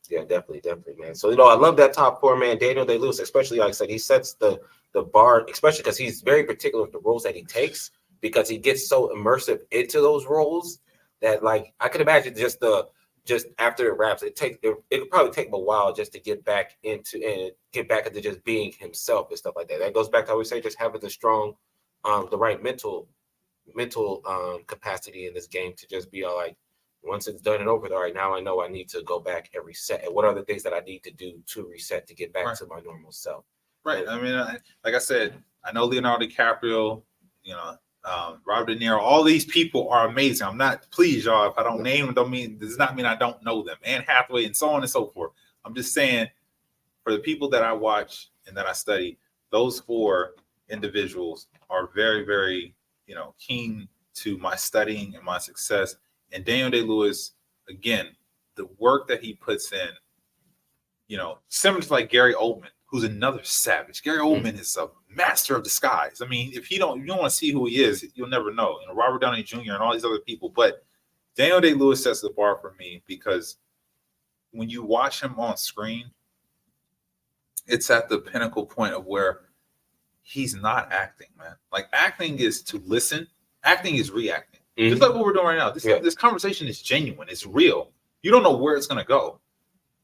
Yeah, definitely, man. So, I love that top four, man. Daniel Day-Lewis, especially, like I said, he sets the bar, especially because he's very particular with the roles that he takes, because he gets so immersive into those roles that, like, I can imagine just after it wraps, it could probably take him a while just to get back into just being himself and stuff like that. That goes back to how we say, just having the strong, the right mental capacity in this game to just be all like, once it's done and over, all right, now I know I need to go back and reset. And what are the things that I need to do to reset to get back to my normal self? Right. I mean, like I said, I know Leonardo DiCaprio, Robert De Niro, all these people are amazing. I'm not, please, y'all, if I don't name them, does not mean I don't know them. Anne Hathaway and so on and so forth. I'm just saying, for the people that I watch and that I study, those four individuals are very, very, keen to my studying and my success. And Daniel Day-Lewis, again, the work that he puts in, similar to like Gary Oldman, who's another savage. Gary Oldman is a master of disguise. I mean, if you don't want to see who he is, you'll never know. Robert Downey Jr. and all these other people. But Daniel Day-Lewis sets the bar for me because when you watch him on screen, it's at the pinnacle point of where he's not acting, man. Like, acting is to listen. Acting is reacting. Just like what we're doing right now. This conversation is genuine. It's real. You don't know where it's going to go.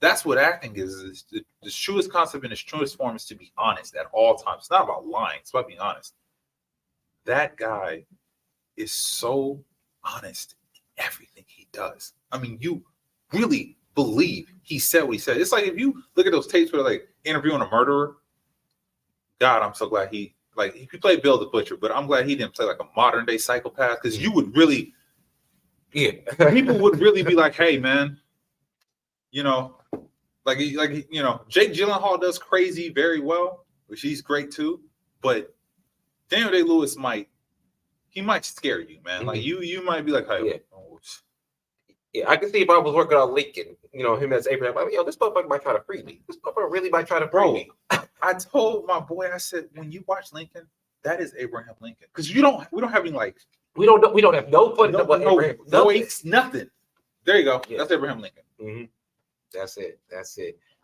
That's what acting is. The truest concept in its truest form is to be honest at all times. It's not about lying. It's about being honest. That guy is so honest in everything he does. I mean, you really believe he said what he said. It's like if you look at those tapes where like interviewing a murderer, God, I'm so glad he played Bill the Butcher, but I'm glad he didn't play like a modern day psychopath, because you would really, people would really be like, hey man, Jake Gyllenhaal does crazy very well, which he's great too, but Daniel Day-Lewis might scare you, man. Like you might be like, hey, I can see if I was working on Lincoln, him as Abraham, like, this motherfucker might try to free me. This motherfucker really might try to free me. I told my boy, I said, when you watch Lincoln, that is Abraham Lincoln. Because we don't have any we don't have no footage of Abraham. Voice, nothing. There you go. Yeah. That's Abraham Lincoln. That's it.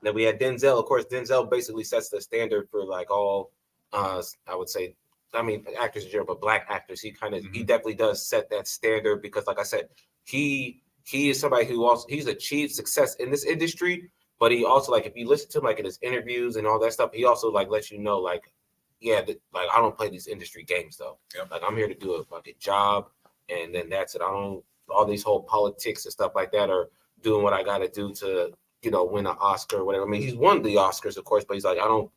Then we had Denzel. Of course, Denzel basically sets the standard for like all I would say, actors in general, but black actors. He definitely does set that standard, because like I said, he is somebody who he's achieved success in this industry. But he also, like, if you listen to him, like, in his interviews and all that stuff, he also, like, lets you know, like, I don't play these industry games, though. Yep. Like, I'm here to do a fucking job, and then that's it. all these whole politics and stuff like that are doing what I got to do to, win an Oscar or whatever. I mean, he's won the Oscars, of course, but he's like, I don't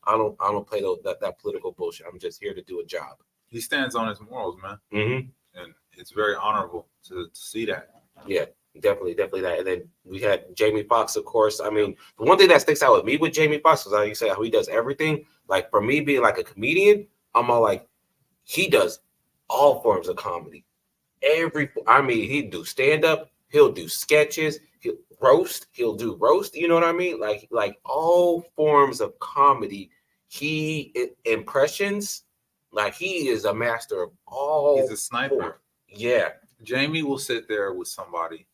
play that political bullshit. I'm just here to do a job. He stands on his morals, man. And it's very honorable to see that. Yeah. Definitely that. And then we had Jamie Foxx, of course. I mean, the one thing that sticks out with me with Jamie Foxx is how you say how he does everything. Like, for me being like a comedian, I'm all like, he does all forms of comedy. He'd do stand-up, he'll do sketches, he'll do roast, you know what I mean? Like all forms of comedy, impressions, like he is a master of all. He's a sniper. Forms. Yeah. Jamie will sit there with somebody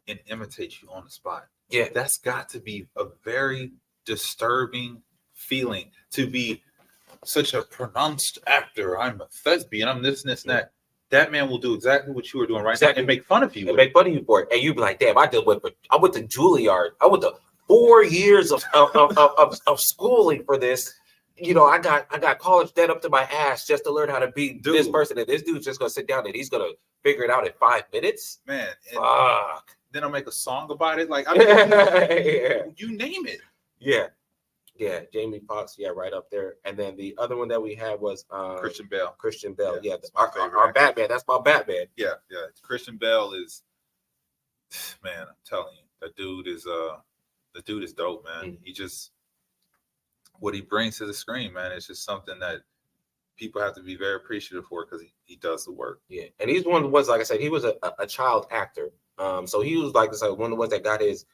and imitate you on the spot. Yeah. That's got to be a very disturbing feeling, to be such a pronounced actor. I'm a thespian. I'm this and this and that. That man will do exactly what you were doing now and make fun of you. And make fun of you for it. And you'd be like, damn, I went to Juilliard. I went to 4 years of schooling for this. I got college debt up to my ass just to learn how to be this person. And this dude's just gonna sit down and he's gonna figure it out in 5 minutes. Man, fuck. Then I'll make a song about it. Like, I mean, you name it. Yeah. Jamie Foxx, right up there. And then the other one that we had was Christian Bale. Yeah, our Batman. That's my Batman. Yeah. Christian Bale is, man, I'm telling you, the dude is dope, man. He just, what he brings to the screen, man, it's just something that people have to be very appreciative for, because he does the work. Yeah, and he's one of the ones, like I said, he was a child actor. So he was like one of the ones that got his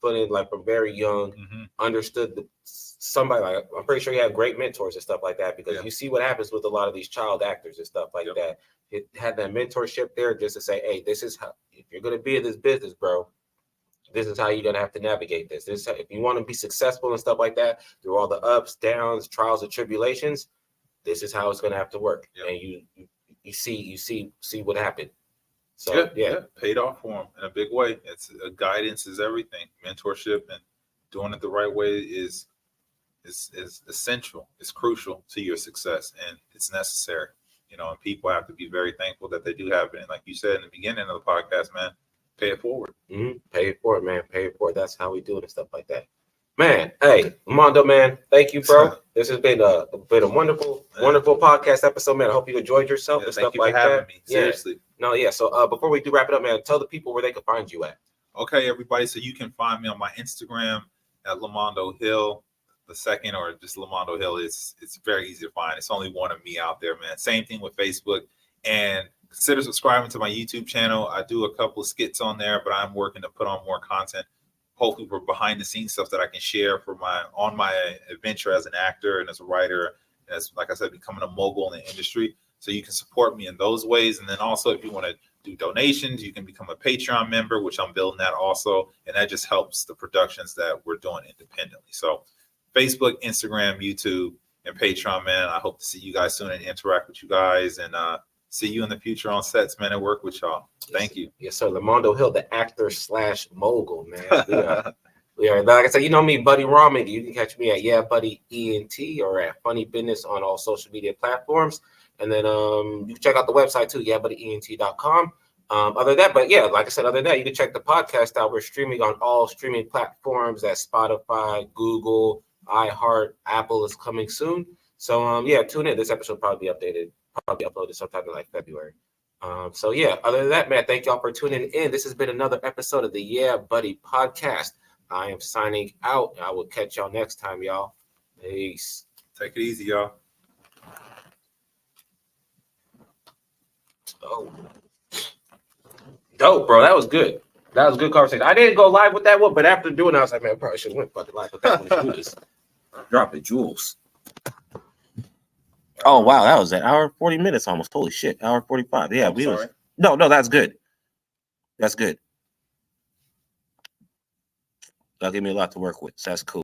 foot in like from very young, understood somebody. Like, I'm pretty sure he had great mentors and stuff like that, because you see what happens with a lot of these child actors and stuff like that. It had that mentorship there just to say, hey, this is how, if you're going to be in this business, bro, this is how you're going to have to navigate this. This is how, if you want to be successful and stuff like that, through all the ups, downs, trials, and tribulations, this is how it's going to have to work. And you see what happened. So paid off for him in a big way. It's guidance is everything. Mentorship and doing it the right way is essential. It's crucial to your success, and it's necessary. And people have to be very thankful that they do have it. And like you said in the beginning of the podcast, man, pay it forward. Pay it forward, man. Pay it forward. That's how we do it and stuff like that. Man, hey, Lamondo, man, thank you, bro. This has been a wonderful podcast episode, man. I hope you enjoyed yourself and stuff like that. Thank you for having me. Seriously. So before we do wrap it up, man, tell the people where they can find you at. Okay, everybody. So you can find me on my Instagram at Lamondo Hill II, or just Lamondo Hill. It's very easy to find. It's only one of me out there, man. Same thing with Facebook. And consider subscribing to my YouTube channel. I do a couple of skits on there, but I'm working to put on more content. Hopefully for behind the scenes stuff that I can share for my adventure as an actor and as a writer, and as, like I said, becoming a mogul in the industry. So you can support me in those ways. And then also, if you want to do donations, you can become a Patreon member, which I'm building that also. And that just helps the productions that we're doing independently. So Facebook, Instagram, YouTube, and Patreon, man. I hope to see you guys soon and interact with you guys, and see you in the future on sets, man, and work with y'all. Thank you. Yes, sir. Lamondo Hill, the actor / mogul, man. We are, like I said, you know me, Buddy Ramen. You can catch me at Buddy ENT or at Funny Business on all social media platforms. And then you can check out the website too, buddyent.com. Other than that, like I said, other than that, you can check the podcast out. We're streaming on all streaming platforms at Spotify, Google, iHeart, Apple is coming soon. So tune in. This episode will probably be uploaded sometime in like February. Other than that, man, thank y'all for tuning in. This has been another episode of the Yeah Buddy podcast. I am signing out. I will catch y'all next time, y'all. Peace. Take it easy, y'all. Oh, dope, bro. That was good. That was a good conversation. I didn't go live with that one, but after doing it, I was like, man, I probably should have went fucking live with that one. Dropping jewels. Oh wow, that was an hour 40 minutes almost. Holy shit, hour 45. Yeah, no, that's good. That's good. That'll give me a lot to work with. So that's cool.